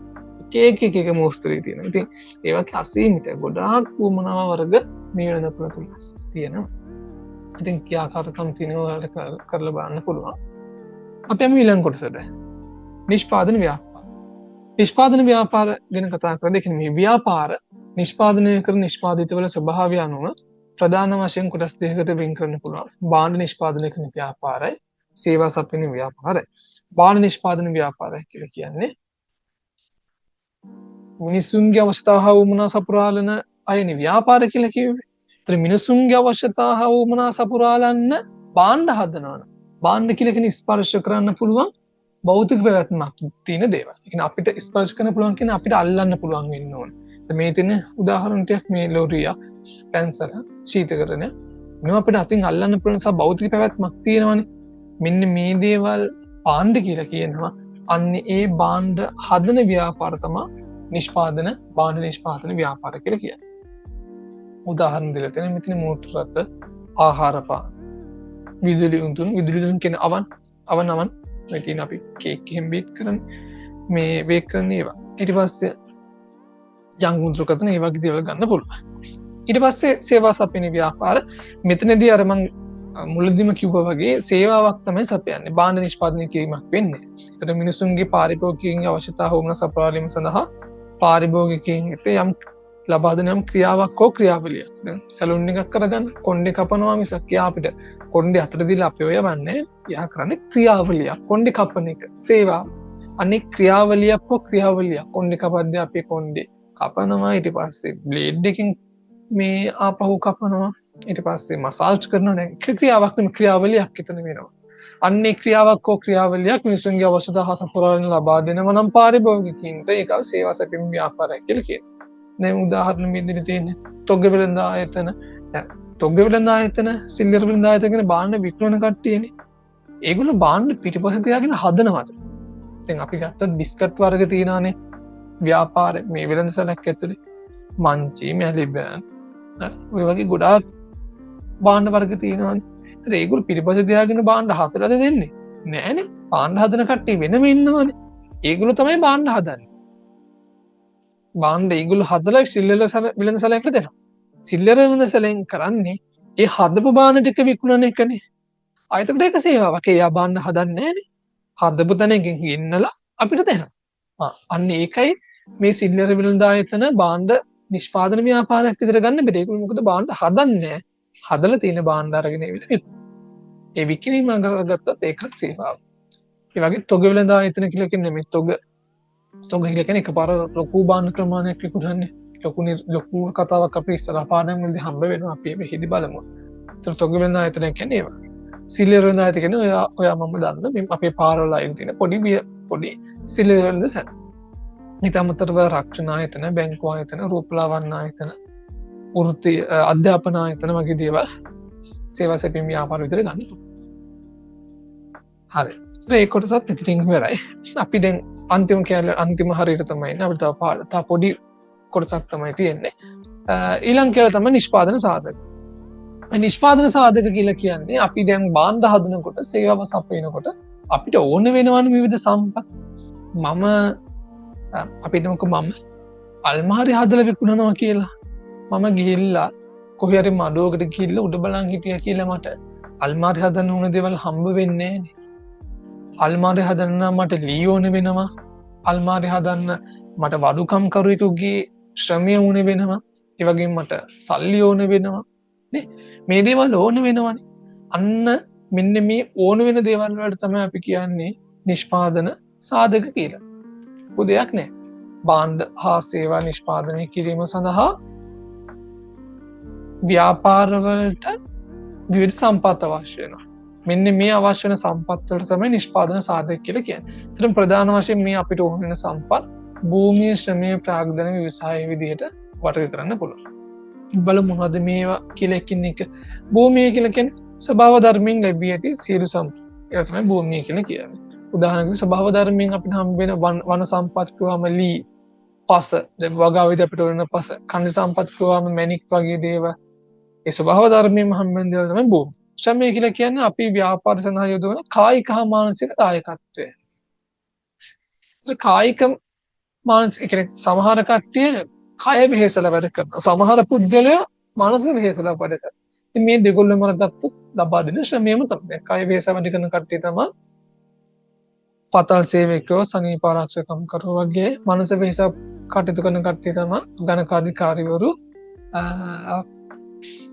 එක මොස්තරී තියෙනවා. ඉතින් ඒ වගේ අසීමිත ගොඩාක් වමනා වර්ග මේ වෙනදපුර තුල තියෙනවා. ඉතින් ක්‍රියාකාරකම් තියෙනවා කරලා බලන්න පුළුවන්. අපි යමු ඊළඟ කොටසට. නිෂ්පාදන ව්‍යාපාර. නිෂ්පාදන ව්‍යාපාර ගැන කතා කරද්දී ඒ කියන්නේ මේ ව්‍යාපාර නිෂ්පාදනය කරන නිෂ්පාදිතවල ස්වභාවය අනුව ප්‍රධාන වශයෙන් කොටස් දෙකකට වෙන් කරන්න පුළුවන්. භාණ්ඩ නිෂ්පාදනය කරන ව්‍යාපාරයි, සේවා සපයන ව්‍යාපාරයි. භාණ්ඩ නිෂ්පාදන ව්‍යාපාරය කියලා කියන්නේ මිනිසුන්ගේ අවශ්‍යතා හා වුමනා සපුරාලන අයනේ ව්‍යාපාර කියලා කිව්වේ. ඒතර මිනිසුන්ගේ අවශ්‍යතා හා වුමනා සපුරාලන්න භාණ්ඩ හදනවනේ. භාණ්ඩ කියලා කියන්නේ ස්පර්ශ කරන්න පුළුවන් භෞතික පැවැත්මක් තියෙන දේවල්. ඒ කියන්නේ අපිට ස්පර්ශ කරන්න පුළුවන් කියන්නේ අපිට අල්ලන්න පුළුවන් වෙන්න ඕනේ. මේ තියෙන උදාහරණ ටිකක් මේ ලෝරියා, පැන්සල, ශීතකරණය මේවා අපිට අතින් අල්ලන්න පුළුවන් නිසා භෞතික පැවැත්මක් තියෙනවනේ. මෙන්න මේ දේවල් භාණ්ඩ කියලා කියනවා. අන්න ඒ භාණ්ඩ හදන ව්‍යාපාර තමයි භාණ්ඩ නිෂ්පාදන ව්‍යාපාර කියලා කියන්නේ. උදාහරණ දෙලා තියෙන මෙතන මෝටර රථ, ආහාර පාන, විදුලි උඳුන් කියන අවන් මේ තියෙන අපි කේක් එහෙම බේක් කරන්නේ මේ බේක් කරන ඒවා. ඊට පස්සේ ජංගුන්ත්‍ර කතන ඒ වගේ දේවල් ගන්න පුළුවන්. ඊට පස්සේ සේවා සපයන ව්‍යාපාර. මෙතනදී අර මම මුලදීම කිව්වා වගේ සේවාවක් තමයි සපයන්නේ. භාණ්ඩ නිෂ්පාදනය කිරීමක් වෙන්නේ. ඒතර මිනිසුන්ගේ පාරිභෝගිකයන්ගේ අවශ්‍යතාව වුණ සපුරාලීම සඳහා පාරිභෝගිකයන්ට යම් ලබා දෙන යම් ක්‍රියාවක් හෝ ක්‍රියාවලියක්. දැන් සැලුන් එකක් කරගන්න කොණ්ඩේ කපනවා මිසක් යා අපිට කොණ්ඩේ අතට දීලා අපි ඔය යවන්නේ. යා කරන්නේ ක්‍රියාවලියක්. කොණ්ඩේ කපන එක සේවා. අනෙක් ක්‍රියාවලියක් හෝ ක්‍රියාවලියක්. කොණ්ඩේ කපද්දී අපි කොණ්ඩේ කපනවා. ඊට පස්සේ බ්ලේඩ් එකකින් මේ ආපහු කපනවා. ඊට පස්සේ මසාජ් කරනවා. දැන් ක්‍රියාවක් නෙමෙයි ක්‍රියාවලියක් එතන වෙනවා. අන්නේ ක්‍රියාවක් හෝ ක්‍රියාවලියක් මිනිසුන්ගේ අවශ්‍යතා හා සපුරාලන ලබා දෙනවා නම් පාරිභෝගිකයින්ට ඒක සේවා සැපීම ව්‍යාපාරය කියලා කියනවා. දැන් උදාහරණ මෙතන තියෙන්නේ තොග වෙළඳ ආයතන. දැන් තොග වෙළඳ ආයතන, සිල්ලර වෙළඳ ආයතන කියන භාණ්ඩ විකුණන කට්ටියනේ. ඒගොල්ලෝ භාණ්ඩ පිටිපස්ස තියාගෙන හදනවද? දැන් අපි ගත්තත් බිස්කට් වර්ග තියෙනවානේ ව්‍යාපාරේ මේ වෙළඳසැලක් ඇතුලේ. මංචි, මැලිබෑන් ඔය වගේ ගොඩාක් භාණ්ඩ වර්ග තියෙනවානේ. ඒතර ඒගොල්ලෝ පිටිපස්ස තියාගෙන භාණ්ඩ හදලාද දෙන්නේ? නෑනේ. භාණ්ඩ හදන කට්ටිය වෙනම ඉන්නවනේ. ඒගොල්ලෝ තමයි භාණ්ඩ හදන්නේ. භාණ්ඩ ඒගොල්ලෝ හදලා සිල්ලර වෙළඳසැලකට දෙනවා. සිල්ලර වෙළඳසැලෙන් කරන්නේ ඒ හදපු භාණ්ඩ ටික විකුණන එකනේ. ආයතකට ඒක සේවාවක්. එයා භාණ්ඩ හදන්නේ නෑනේ. හදපු තැනකින් ගෙන්නලා අපිට දෙනවා. අන්න ඒකයි මේ සිල්ලර වෙළඳ ආයතන භාණ්ඩ නිෂ්පාදන ව්‍යාපාරයක් විදිහට ගන්න බෑ. ඒගොල්ලෝ මොකද භාණ්ඩ හදන්නේ නෑ. හදලා තියෙන භාණ්ඩ අරගෙන ඒ විකිණීම කරගත්තත් ඒකත් සේවාවක්. ඒ වගේ තොග වෙළඳ ආයතන කියලා කියන්නේ මේ තොග කියලා කියන්නේ එකපාර ලොකු භාණ්ඩ ප්‍රමාණයක් විකුණන්නේ. ලොකු කතාවක් අපි ඉස්සරහ පාඩම් වලදී හම්බ වෙනවා. අපි මෙහෙදි බලමු. ඒතර තොග වෙළඳ ආයතන කියන්නේ ඒවා. සිල්ලර වෙළඳ ආයතන කියන්නේ ඔයා මම දන්න මේ අපේ පාරවල අයින් තියෙන පොඩි සිල්ලර වෙළඳ සැල. ඊට අමතරව රක්ෂණ ආයතන, බැංකු ආයතන, රූපලාවන්‍ය ආයතන, වෘත්ති අධ්‍යාපන ආයතන වගේ දේවල් සේවා සැපීම ව්‍යාපාර විතර ගන්න. හරි. ඒ කොටසත් ඉතින් ඉවරයි. අපි දැන් අන්තිම හරියට තමයි ඉන්නේ. අපිට තව පොඩි කොටසක් තමයි තියෙන්නේ. ඊළඟ කියලා තමයි නිෂ්පාදන සාධක. නිෂ්පාදන සාධක කියලා කියන්නේ අපි දැන් භාණ්ඩ හදනකොට, සේවාව සපයනකොට අපිට ඕන වෙනවනේ විවිධ සම්පත්. අපි හිතමුකෝ මම අල්මාරි හදලා විකුණනවා කියලා. මම ගිහිල්ලා කොහේ හරි මඩුවකට ගිහිල්ලා උඩ බලන් හිටියා කියලා මට අල්මාරි හදන්න ඕන දේවල් හම්බ වෙන්නේ නෑනේ. අල්මාරි හදන්න මට ලී ඕන වෙනවා. අල්මාරි හදන්න මට වඩුකම් කරුවෙකුගේ ශ්‍රමය ඕන වෙනවා. ඒ වගේම මට සල්ලි ඕන වෙනවා. නේ? මේ දේවල් ඕන වෙනවනේ. අන්න මෙන්න මේ ඕන වෙන දේවල් වලට තමයි අපි කියන්නේ නිෂ්පාදන සාධක කියලා. දෙයක් නෑ. භාණ්ඩ හා සේවා නිෂ්පාදනය කිරීම සඳහා ව්‍යාපාරවලට විවිධ සම්පත් අවශ්‍ය වෙනවා. මෙන්න මේ අවශ්‍ය වෙන සම්පත් වලට තමයි නිෂ්පාදන සාධක කියලා කියන්නේ. ඒතරම් ප්‍රධාන වශයෙන් මේ අපිට ඕන වෙන සම්පත් භූමිය, ශ්‍රමය, ප්‍රාග්ධන ව්‍යවසාය විදිහට වර්ග කරන්න පුළුවන්. බලමු මොනවද මේවා කියලා එකින් එක. භූමිය කියලා කියන්නේ ස්වභාව ධර්මයෙන් ලැබී ඇති සියලු සම්පත්. ඒක තමයි භූමිය කියලා කියන්නේ. උදාහරණයක් ස්වභාව ධර්මයෙන් අපිට හම්බ වෙන වන සම්පත් කියවම ලී, පස, දැන් වගාවෙදි අපිට වෙන පස, කන්ද සම්පත් කියවම මැණික් වගේ දේවල්. ඒ ස්වභාව ධර්මයෙන්ම හම්බ වෙන දේවල් තමයි භූමි. ශ්‍රමය කියලා කියන්නේ අපි ව්‍යාපාර සඳහා යොදවන කායික හා මානසික දායකත්වය. ඒක කායික මානසික කියන්නේ සමහර කට්ටිය කය වෙහෙසලා වැඩ කරනවා. සමහර පුද්ගලයා මානසික වෙහෙසලා වැඩ කරනවා. ඉතින් මේ දෙකොල්ලම ගත්තොත් ලබා දෙන ශ්‍රමයම තමයි. කය වෙහෙස වැඩ කරන කට්ටිය තමයි පතල් සේවකයෝ සනීපාරක්ෂකම් කරු වගේ මනස වෙහස කටයුතු කරන කට්ටිය තමයි ගණකාධිකාරිවරු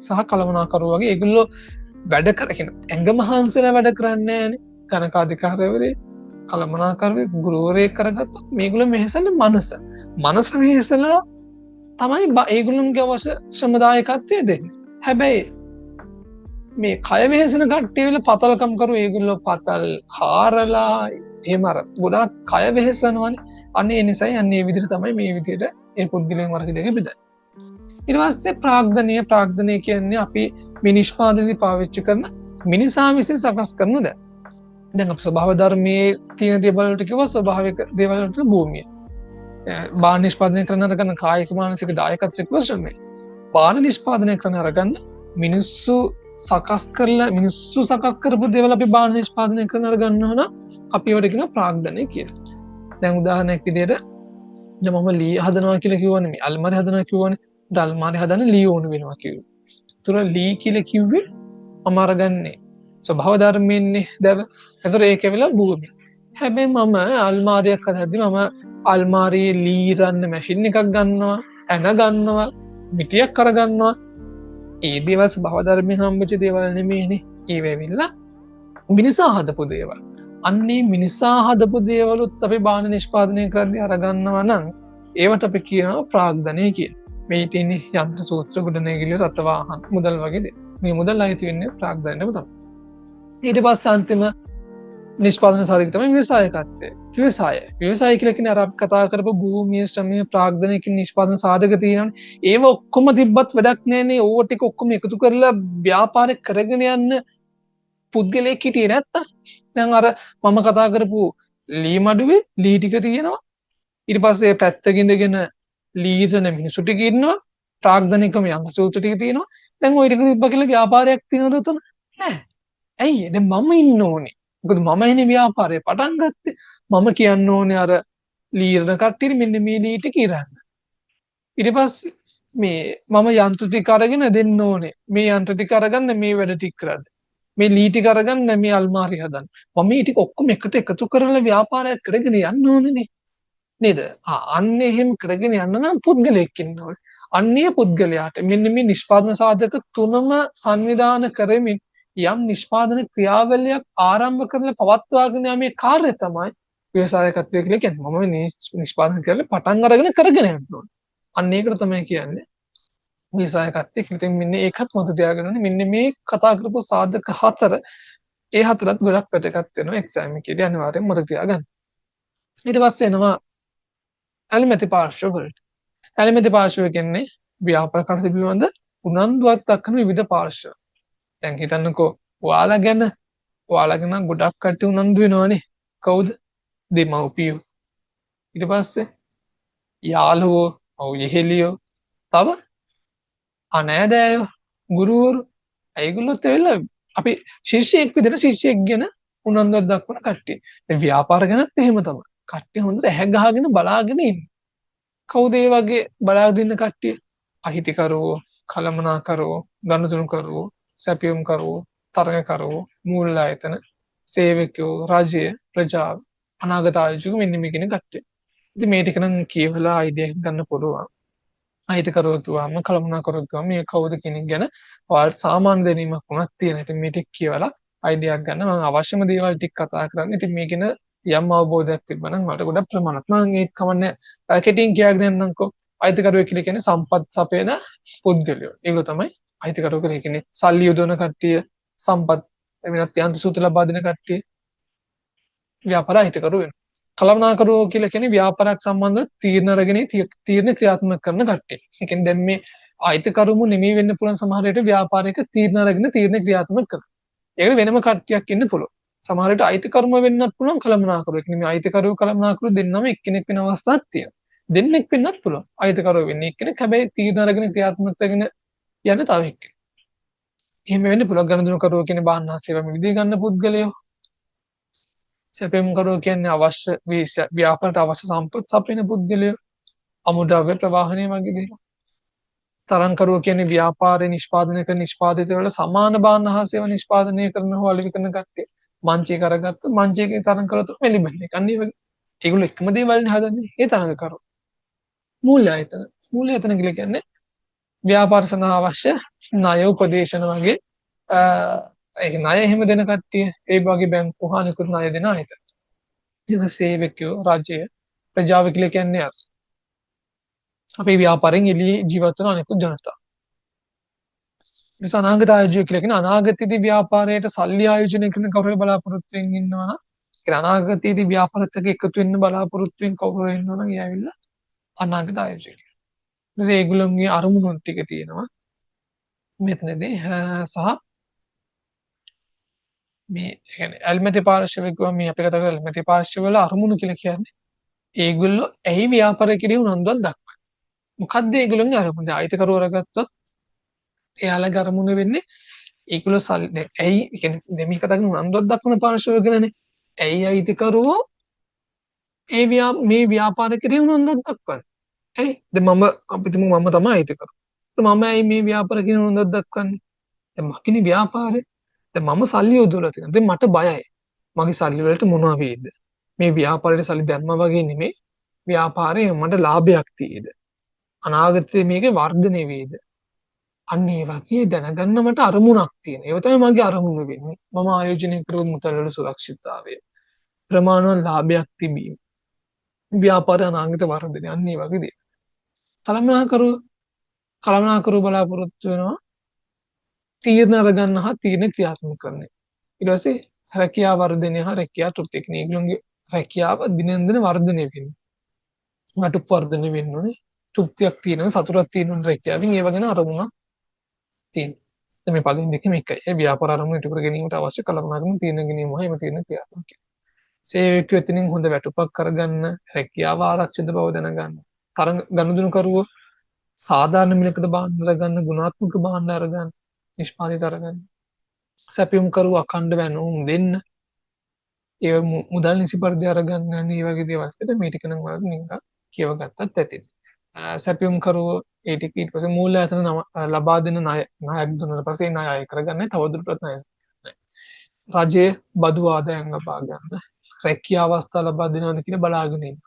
සහ කළමනාකරු වගේ ඒගොල්ලෝ වැඩ කරගෙන ඇඟ මහන්සිලා වැඩ කරන්නේ ගණකාධිකාරිවරේ කළමනාකරුවේ ගුරුවරයෙක් කරගත්තොත් මේගොල්ලෝ මෙහෙසන්නේ මනස වෙහෙසලා තමයි ඒගොල්ලන්ගේ අවශ්‍ය ශ්‍රමදායකත්වය දෙන්නේ. හැබැයි මේ කය වෙහෙසෙන කට්ටිය වෙල පතල්කම් කරු ඒගොල්ලෝ පතල් හාරලා එහෙම අර ගොඩාක් කය වෙහෙසනවනේ. අන්න ඒ නිසායි අන්න ඒ විදිහට තමයි මේ විදිහට ඒ පුද්ගලයන් වර්ග දෙක බෙදන්නේ. ඊට පස්සේ ප්‍රාග්ධනය කියන්නේ අපි මේ නිෂ්පාදනයේදී පාවිච්චි කරන මිනිසා විසින් සකස් කරන දේ. දැන් අප ස්වභාව ධර්මයේ තියෙන දේවල් වලට කිව්ව ස්වභාවික දේවල් වලට භූමිය. බාහ්‍ය නිෂ්පාදනය කරන අරගන්න කායික මානසික දායකත්වයක් වශයෙන් බාහ්‍ය නිෂ්පාදනය කරන අරගන්න මිනිස්සු සකස් කරපු දේවල් අපි බාහ්‍ය නිෂ්පාදනය කරන අරගන්නවා නම් අපි ඒවට කියනවා ප්‍රාග්ධනය කියලා. දැන් උදාහරණයක් විදිහට මම ලී හදනවා කියලා කිව්වනේ මේ අල්මාරි හදනවා කිව්වනේ. අල්මාරි හදන්න ලී ඕන වෙනවා කිව්වා. ඒතර ලී කියලා කිව්වේ මම අරගන්නේ ස්වභාව ධර්මයෙන්නේ දැව. ඒතර ඒක වෙලා භූමිය. හැබැයි මම අල්මාරියක් හදද්දි මම අල්මාරියේ ලී රන්න මැෂින් එකක් ගන්නවා, ඇන ගන්නවා, මිටියක් කරගන්නවා. ඒ දේවල් ස්වභාව ධර්මයෙන් හම්බෙච්ච දේවල් නෙමෙයිනේ. ඒ වෙවිලා මිනිසා හදපු දේවල්. අන්නේ මිනිසා හදපු දේවලුත් අපි බාහ්‍ය නිෂ්පාදනය කරද්දී අරගන්නවා නම් ඒවට අපි කියනවා ප්‍රාග්ධනය කියලා. මේ තියෙන්නේ යන්ත්‍ර සූත්‍ර ගොඩනැගිලි රත වාහන මුදල් වගේ දේ. මේ මුදල් අයිති වෙන්නේ ප්‍රාග්ධනයටම තමයි. ඊට පස්සේ අන්තිම නිෂ්පාදන සාධක තමයි ව්‍යවසායකත්වය. ව්‍යවසාය කියලා කියන්නේ අර අපි කතා කරපු භූමිය ශ්‍රමය ප්‍රාග්ධනයකින් නිෂ්පාදන සාධක තියෙනවනේ. ඒව ඔක්කොම තිබ්බත් වැඩක් නැහැනේ. ඕව ටික ඔක්කොම එකතු කරලා ව්‍යාපාරය කරගෙන යන්න පුද්ගලයෙක් හිටියේ නැත්තම් දැන් අර මම කතා කරපු ලී මඩුවේ ලී ටික තියෙනවා. ඊට පස්සේ පැත්තක ඉඳගෙන ලීදන මිනිස්සු ටික ඉන්නවා. ප්‍රාග්ධනිකම යන්ත්‍ර සූත්‍ර ටික තියෙනවා. දැන් ওই ටික තිබ්බ කියලා ව්‍යාපාරයක් තියෙනවද උතන? නැහැ. ඇයි? දැන් මම ඉන්න ඕනේ. මොකද මම එනේ ව්‍යාපාරය පටන් ගත්තේ. මම කියන්න ඕනේ අර ලීරන කට්ටියට මෙන්න මේ ලී ටික ඉරන්න. ඊට පස්සේ මේ මම යන්ත්‍ර ටික අරගෙන දෙන්න ඕනේ. මේ යන්ත්‍ර ටික අරගන්න මේ වැඩ ටික කරන්න. මේ ලී ටික අරගන්න මේ අල්මාරිය හදන්න. මම මේ ටික ඔක්කොම එකට එකතු කරලා ව්‍යාපාරයක් කරගෙන යන්න ඕනේ නේද? අන්න එහෙම කරගෙන යන්න නම් පුද්ගලයෙක් ඉන්න ඕනේ. අන්නේ පුද්ගලයාට මෙන්න මේ නිෂ්පාදන සාධක තුනම සංවිධාන කරමින් යම් නිෂ්පාදන ක්‍රියාවලියක් ආරම්භ කරලා පවත්වාගෙන යාමේ කාර්යය තමයි ව්‍යවසායකත්වය කියලා කියන්නේ. මම නිෂ්පාදනය කරලා පටන් අරගෙන කරගෙන යන්න ඕනේ. අන්න ඒකට තමයි කියන්නේ ව්‍යවසායකත්වය කියලා. ඉතින් මෙන්න ඒකත් මත තියාගන්න ඕනේ. මෙන්න මේ කතා කරපු සාධක හතර ඒ හතරත් ගොඩක් වැදගත් වෙනවා එක්සෑම් එකේදී අනිවාර්යෙන් මත තියාගන්න. ඊට පස්සේ එනවා ඇලිමැති පාර්ශ්ව වලට. ඇලිමැති පාර්ශ්ව කියන්නේ ව්‍යාපාර කටයුතු පිළිබඳ උනන්දුවක් දක්වන විවිධ පාර්ශ්ව. දැන් හිතන්නකෝ ඔයාලා ගැන ගොඩක් කට්ටිය උනන්දු වෙනවනේ. කවුද? දෙමව්පියෝ. ඊට පස්සේ යාළුවෝ, යෙහෙලියෝ, තව අනෑදෑයෝ, ගුරුවරු. ඒගොල්ලොත් වෙලා අපි ශිෂ්‍යයෙක් විදිහට ශිෂ්‍යයෙක් ගැන උනන්දුවක් දක්වන කට්ටිය. දැන් ව්‍යාපාර ගැනත් එහෙම තමයි. කට්ටිය හොඳට ඇහැ ගහගෙන බලාගෙන ඉන්නේ. කවුද ඒ වගේ බලාගෙන ඉන්න කට්ටිය? අහිතිකරුවෝ, කළමනාකරුවෝ, ගනුදෙනුකරුවෝ, සැපියුම්කරුවෝ, තරගකරුවෝ, මූල්‍ය ආයතන, සේවකයෝ, රජය, ප්‍රජාව, අනාගත ආයෝජක මෙන්න මේ කියන කට්ටිය. ඉතින් මේ ටික නම් කියවලා අයිඩියා එකක් ගන්න පුළුවන්. අහිතිකරුවෝ කිව්වම කළමනාකරුවෝ කිව්වම මේ කවුද කෙනෙක් ගැන ඔයාලට සාමාන්‍ය දැනීමක් වුණත් තියෙන. ඉතින් මේ ටික කියවලා අයිඩියා එකක් ගන්න මම අවශ්‍යම දේවල් ටික කතා කරන්න. ඉතින් මේ කියන යම් අවබෝධයක් තිබ්බනම් මට ගොඩක් ප්‍රමාණවත් මම ඒත් කමන්නේ කෙටියෙන් කියාගෙන යන්නම්කෝ. අයිතිකරුවෝ කියලා කියන්නේ සම්පත් සපයන පුද්ගලයෝ. ඒගොල්ලෝ තමයි අයිතිකරුවෝ කියලා කියන්නේ. සල්ලි යොදවන කට්ටිය, සම්පත් වෙනත් යන්ත්‍ර සූත්‍ර ලබා දෙන කට්ටිය ව්‍යාපාර අයිතිකරුවෝ වෙනවා. කළමනාකරුවෝ කියලා කියන්නේ ව්‍යාපාරයක් සම්බන්ධව තීරණ අරගෙන තීරණ ක්‍රියාත්මක කරන කට්ටිය. ඒ කියන්නේ දැන් මේ අයිතිකරුවෝ නෙමෙයි වෙන්න පුළුවන් සමහර විට ව්‍යාපාරයක තීරණ අරගෙන තීරණ ක්‍රියාත්මක කරනවා. ඒකට වෙනම කට්ටියක් ඉන්න පුළුවන්. සමහර විට අයිතිකරුම වෙන්නත් පුළුවන් කළමනාකරුවෝ. ඒ කියන්නේ මේ අයිතිකරුවෝ කළමනාකරුවෝ දෙන්නම එක්කෙනෙක් වෙන අවස්ථාවක් තියෙනවා. දෙන්නෙක් වෙන්නත් පුළුවන්. අයිතිකරුවෝ වෙන්නේ එක්කෙනෙක්. හැබැයි තීරණ අරගෙන ක්‍රියාත්මක කරගෙන යන තව එක්කෙනෙක්. එහෙම වෙන්න පුළුවන්. ගනුදෙනුකරුවෝ කියන්නේ බාහ්‍ය සේවා මිලදී ගන්න පුද්ගලයෝ. සැපයුම්කරුවෝ කියන්නේ අවශ්‍ය ව්‍යාපාරයට අවශ්‍ය සම්පත් සපයන පුද්ගලයෝ. අමුද්‍රව්‍ය ප්‍රවාහනය වගේ දේවල්. තරංකරුවෝ කියන්නේ ව්‍යාපාරේ නිෂ්පාදනය කරන නිෂ්පාදිත වල සමාන බාහ්‍ය සේවා නිෂ්පාදනය කරන හෝ අලෙවි කරන කට්ටිය. මංචේ කරගත්ත මංචේකේ තරඟ කරොත් මෙලිබෙන එක. අන්න ඒ වගේ ඒගොල්ලෝ එකම දේවල්නේ හදන්නේ. ඒ තරඟ කරෝ. මූල්‍ය ආයතන. මූල්‍ය ආයතන කියලා කියන්නේ ව්‍යාපාර සඳහා අවශ්‍ය ණය උපදේශන වගේ ඒ ණය එහෙම දෙන කට්ටිය ඒ වගේ බැංකු හානිකුත් ණය දෙන ආයතන. ඊට සේවකයෝ රජය ප්‍රජාව කියලා කියන්නේ අපේ ව්‍යාපාරයෙන් එළියේ ජීවත් වෙන අනෙකුත් ජනතාව. නිසා අනාගත ආයෝජය කියලා කියන අනාගතයේදී ව්‍යාපාරයට සල්ලි ආයෝජනය කරන කවුරු හරි බලාපොරොත්තු වෙමින් ඉන්නවා නම් ඒ අනාගතයේදී ව්‍යාපාරත් එක්ක එකතු වෙන්න බලාපොරොත්තු වෙන කවුරු හරි ඉන්නවා නම් ඒ ඇවිල්ලා අනාගත ආයෝජකය. ඉතින් ඒගොල්ලන්ගේ අරමුණු ටික තියෙනවා මෙතනදී සහ මේ කියන්නේ ඇල්මැති පාර්ශවය කිව්වම මේ අපි කතා කරලා ඇල්මැති පාර්ශව වල අරමුණු කියලා කියන්නේ ඒගොල්ලෝ ඇයි ව්‍යාපාර කිරීම උනන්දුවක් දක්වන්නේ. මොකද්ද ඒගොල්ලන්ගේ අරමුණ? අයිතිකරුවෝ ගත්තොත් එයාලගේ අරමුණ වෙන්නේ ඒගොල්ලෝ සල්ලි ඇයි කියන්නේ මේ කතා කරන උනන්දුවක් දක්වන පාර්ශවය ගැනනේ. ඇයි අයිතිකරුවෝ මේ ව්‍යාපාර කිරීම උනන්දුවක් දක්වන්නේ? ඇයි? දැන් අපි තුමු මම තමයි අයිතිකරුවා. මම ඇයි මේ ව්‍යාපාර කිරීම උනන්දුවක් දක්වන්නේ? දැන් මකිනේ ව්‍යාපාරේ. දැන් මම සල්ලි යොදවලා තියෙනවා. දැන් මට බයයි. මගේ සල්ලි වලට මොනවා වෙයිද? මේ ව්‍යාපාරේට සල්ලි දැම්මා වගේ නෙමෙයි. ව්‍යාපාරේ මට ලාභයක් තියෙයිද? අනාගතයේ මේකේ වර්ධනය වෙයිද? අන්න ඒ වගේ දැනගන්න මට අරමුණක් තියෙනවා. ඒක තමයි මගේ අරමුණ වෙන්නේ. මම ආයෝජනය කරපු මුදල් වල සුරක්ෂිතතාවය. ප්‍රමාණවත් ලාභයක් තිබීම. ව්‍යාපාර අනාගත වර්ධනය. අන්න ඒ වගේ දේ. කළමනාකරු බලාපොරොත්තු වෙනවා තීරණ අරගන්න හා තීරණ ක්‍රියාත්මක කරන එක. ඊට පස්සේ රැකියාව වර්ධනය හා රැකියාව තෘප්තිකන ඒගොල්ලෝගේ රැකියාව දිනෙන් දින වර්ධනය වෙනවා. වටුප් වර්ධනය වෙන්න ඕනේ. තෘප්තියක් තියෙනවා සතුටක් තියෙනවා රැකියාවෙන් ඒ වගේ අරමුණක් තියෙනවා. දැන් මේ පළවෙනි දෙකම එකයි. ඒ ව්‍යාපාර අරමුණ ඉටු කර ගැනීමට අවශ්‍ය කළමනාකරන තීරණ ගැනීම හා එම තීරණ ක්‍රියාත්මක කිරීම. සේවකයෝ එතනින් හොඳ වැටුපක් කරගන්න රැකියාව ආරක්ෂිත බව දැනගන්න. තරඟ ගනුදෙනු කරුවෝ සාධාරණ මිලකට භාණ්ඩ අරගන්න ගුණාත්මක භාණ්ඩ අරගන්න නිෂ්පාදිත අරගන්න. සැපයුම් කරුවෝ අඛණ්ඩ වැනුම් දෙන්න. ඒ මුදල් නිසි පරිදි අරගන්න මේ වගේ දේවල් වලට මේ ටික නම් වලට නිකන් කියව ගත්තත් ඇති. සැපයුම් කරුවෝ ඒ ටික ඊට පස්සේ මූල්‍ය ආයතන ලබා දෙන ණයක් දුන්නාට පස්සේ ණය අය කරගන්න තවදුරටත් ණය. රජයේ බදු ආදායම් ලබා ගන්න. රැකියා අවස්ථා ලබා දෙනවද කියලා බලාගෙන ඉන්න.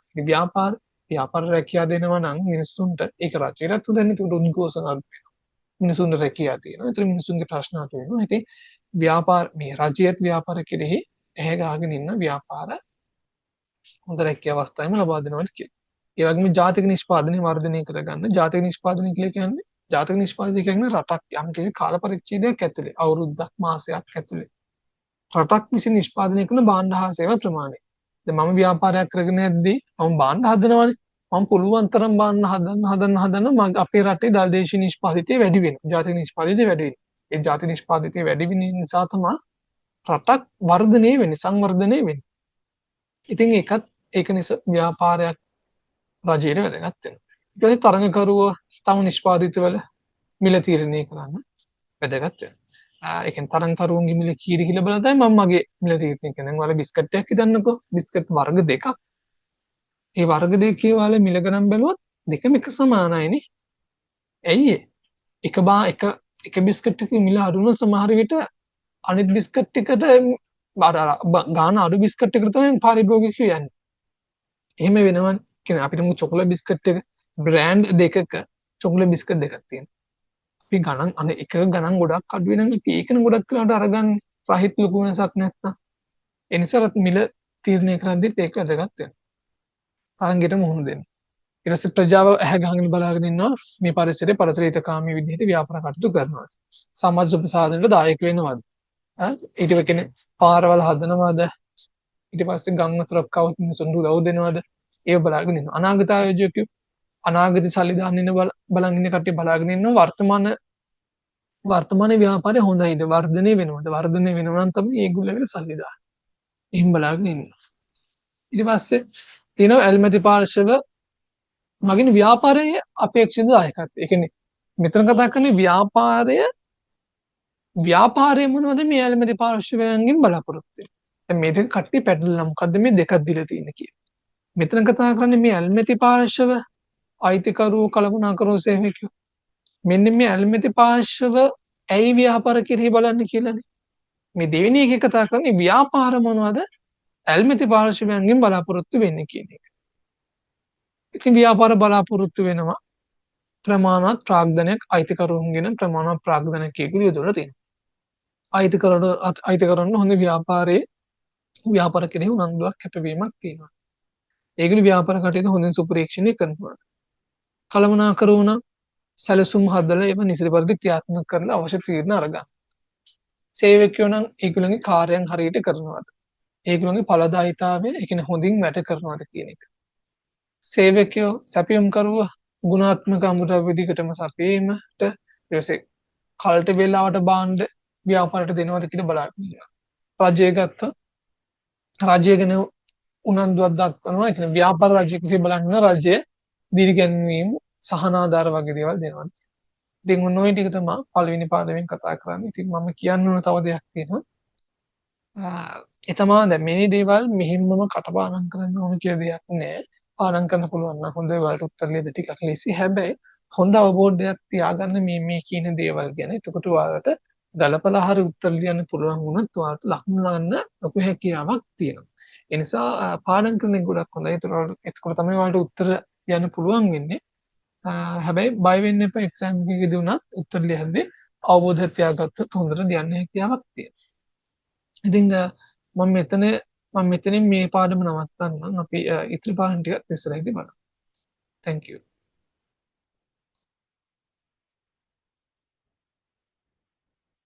ව්‍යාපාර රැකියා දෙනවා නම් මිනිස්සුන්ට ඒක රජයටත් හොඳ නැහැ. ඒක උද්ඝෝෂණ අඩු වෙනවා. මිනිසුන්ට රැකියා තියෙනවා. ඒතර මිනිසුන්ගේ ප්‍රශ්න අඩු වෙනවා. ඉතින් මේ රජයේත් ව්‍යාපාර කෙරෙහි ඇහැ ගහගෙන ඉන්න ව්‍යාපාර හොඳ රැකියා අවස්ථාවෙම ලබා දෙනවද කියලා. ඒ වගේම ජාතික නිෂ්පාදනය වර්ධනය කරගන්න. ජාතික නිෂ්පාදනය කියලා කියන්නේ ජාතික නිෂ්පාදනය කියන්නේ රටක් යම්කිසි කාල පරිච්ඡේදයක් ඇතුලේ අවුරුද්දක් මාසයක් ඇතුලේ රටක් විසින් නිෂ්පාදනය කරන භාණ්ඩ හා සේවා ප්‍රමාණය. දැන් මම ව්‍යාපාරයක් කරගෙන යද්දී මම භාණ්ඩ හදනවානේ. මම පුළුවන් තරම් භාණ්ඩ හදන්න අපේ රටේ දේශීය නිෂ්පාදිතය වැඩි වෙනවා. ජාතික නිෂ්පාදිතය වැඩි වෙනවා. ඒ ජාතික නිෂ්පාදිතය වැඩි වෙන නිසා තමයි රටක් වර්ධනය වෙන්නේ, සංවර්ධනය වෙන්නේ. ඉතින් ඒක නිසා ව්‍යාපාරයක් රජයට වැදගත් වෙනවා. ඊට පස්සේ තරඟකරුවෝ තම නිෂ්පාදිතවල මිල තීරණය කරන්න වැදගත් වෙනවා. ඒ කියන්නේ තරඟකරුවන්ගේ මිල කීරි කියලා බලලා තමයි මම මගේ මිල තීරණය කරන්නේ. ඔයාලා බිස්කට් එකක් හිතන්නකෝ. බිස්කට් වර්ග දෙකක්. ඒ වර්ග දෙකේ වල මිල ගණන් බැලුවොත් දෙකම එක සමානයිනේ. ඇයි එක බිස්කට් එකේ මිල අඩු වුණොත් සමහර විට අනිත් බිස්කට් එකට ගාන අඩු බිස්කට් එකට තමයි පාරිභෝගිකයෝ යන්නේ. එහෙම වෙනවනේ. කියන්නේ අපිට මු චොකලට් බිස්කට් එක බ්‍රෑන්ඩ් දෙකක චොකලට් බිස්කට් දෙකක් තියෙනවා. අපි ගණන් එක ගණන් ගොඩක් අඩු වෙනනම් අපි ඒකන ගොඩක් වෙලාවට අරගන්නේ රහිත ලොකු වෙනසක් නැත්නම්. ඒ නිසා මිල තීරණය කරද්දිත් ඒක වැදගත් වෙනවා. තරංගෙට මුහුණ දෙන්න. ඊට පස්සේ ප්‍රජාව ඇහැ ගහගෙන බලාගෙන ඉන්නවා මේ පරිසරයේ පරිසරිතකාමී විදිහට ව්‍යාපාර කටයුතු කරනවා. සමාජ සුබසාධනයට දායක වෙනවද? ඊට වෙකනේ පාරවල් හදනවද? ඊට පස්සේ ගම් වතුරක් කවුත් මිනිසුන්ට උදව් දෙනවද? ඒව බලාගෙන ඉන්නවා. අනාගත ආයෝජකයෝ අනාගත සල්ලි දාන්න ඉන්න බලන් ඉන්න කට්ටිය බලාගෙන ඉන්නවා වර්තමාන ව්‍යාපාරය හොඳයිද? වර්ධනය වෙනවද? වර්ධනය වෙනවා නම් තමයි ඒගොල්ලෝ සල්ලි දාන්නේ. එහෙම බලාගෙන ඉන්නවා. ඊට පස්සේ තියෙනවා ඇල්මැති පාර්ශව මගින් ව්‍යාපාරයේ අපේක්ෂිත දායකත්වය. ඒ කියන්නේ මෙතන කතා කරන්නේ ව්‍යාපාරය මොනවද මේ ඇල්මැති පාර්ශවයන්ගෙන් බලාපොරොත්තු වෙන්නේ. දැන් මේ දෙක කට්ටිය පැටලලා මොකද්ද මේ දෙකක් දීලා තියෙන්නේ කියලා. මෙතන කතා කරන්නේ මේ ඇල්මැති පාර්ශව අයිතිකරුවෝ කළමනාකරුවෝ සේවකයෝ මෙන්න මේ ඇල්මැති පාර්ශව ඇයි ව්‍යාපාර කෙරෙහි බලන්නේ කියලානේ. මේ දෙවෙනි එකේ කතා කරන්නේ ව්‍යාපාර මොනවද ඇල්මැති පාර්ශවයන්ගෙන් බලාපොරොත්තු වෙන්නේ කියන එක. ඉතින් ව්‍යාපාර බලාපොරොත්තු වෙනවා ප්‍රමාණවත් ප්‍රාග්ධනයක් අයිතිකරුන්ගෙන ප්‍රමාණවත් ප්‍රාග්ධනකයෙකු යොදවලා තියෙනවා. අයිතිකරන්න හොඳ ව්‍යාපාරයේ ව්‍යාපාර කෙරෙහි උනන්දුවක් කැපවීමක් තියෙනවා. ඒගොල්ලෝ ව්‍යාපාර කටයුතු හොඳින් සුපරීක්ෂණය කරනවා. කළමනාකර වුණ සැලසුම් හදලා ඒවා නිසි පරිදි ක්‍රියාත්මක කරලා අවශ්‍ය තීරණ අරගන්න. සේවකයෝ නම් ඒගොල්ලන්ගේ කාර්යයන් හරියට කරනවාද? ඒගොල්ලන්ගේ ඵලදායීතාවය ඒ කියන්නේ හොඳින් වැඩ කරනවාද කියන එක. සේවකයෝ සැපයුම්කරුවා ගුණාත්මක අමුද්‍රව්‍ය දිගටම සපයීමට ඊපස්සේ කල්ට වේලාවට භාණ්ඩ ව්‍යාපාරයට දෙනවද කියලා බලන්න. රජය ගත්ත රජය ගැන උනන්දුවක් දක්වනවා. ඒ කියන්නේ ව්‍යාපාර රජය කිසි බලන්න රජය දිරිගැන්වීම සහනාධාර වගේ දේවල් දෙනවා. ඉතින් ඔන්න ඔය ටික තමයි පළවෙනි පාඩමෙන් කතා කරන්නේ. ඉතින් මම කියන්න ඕන තව දෙයක් තියෙනවා. ඒ තමයි දැන් මේ දේවල් මෙහිම්මම කටපාඩම් කරන්න ඕන කියලා දෙයක් නෑ. පාඩම් කරන්න පුළුවන් නම් හොඳ ඒවාට උත්තර ලියද ටිකක් ලේසි. හැබැයි හොඳ අවබෝධයක් තියාගන්න මේ කියන දේවල් ගැන. එතකොට ඔයාලට ගලපලා හරි උත්තර ලියන්න පුළුවන් වුණත් ඔයාලට ලකුණු ගන්න ලොකු හැකියාවක් තියෙනවා. ඒ නිසා පාඩම් කරන එක ගොඩක් හොඳයි. එතකොට තමයි ඔයාලට උත්තර ලියන්න පුළුවන් වෙන්නේ. හැබැයි බය වෙන්න එපා එක්සෑම් එකකදී උනත් උත්තර ලියද්දී අවබෝධයක් තියාගත්තොත් හොඳට ලියන්න හැකියාවක් තියෙනවා. ඉතින් මම මෙතනින් මේ පාඩම නවත්තන්නම්. අපි ඉතිරි පාඩම් ටික ඉස්සරහදී බලමු. Thank you.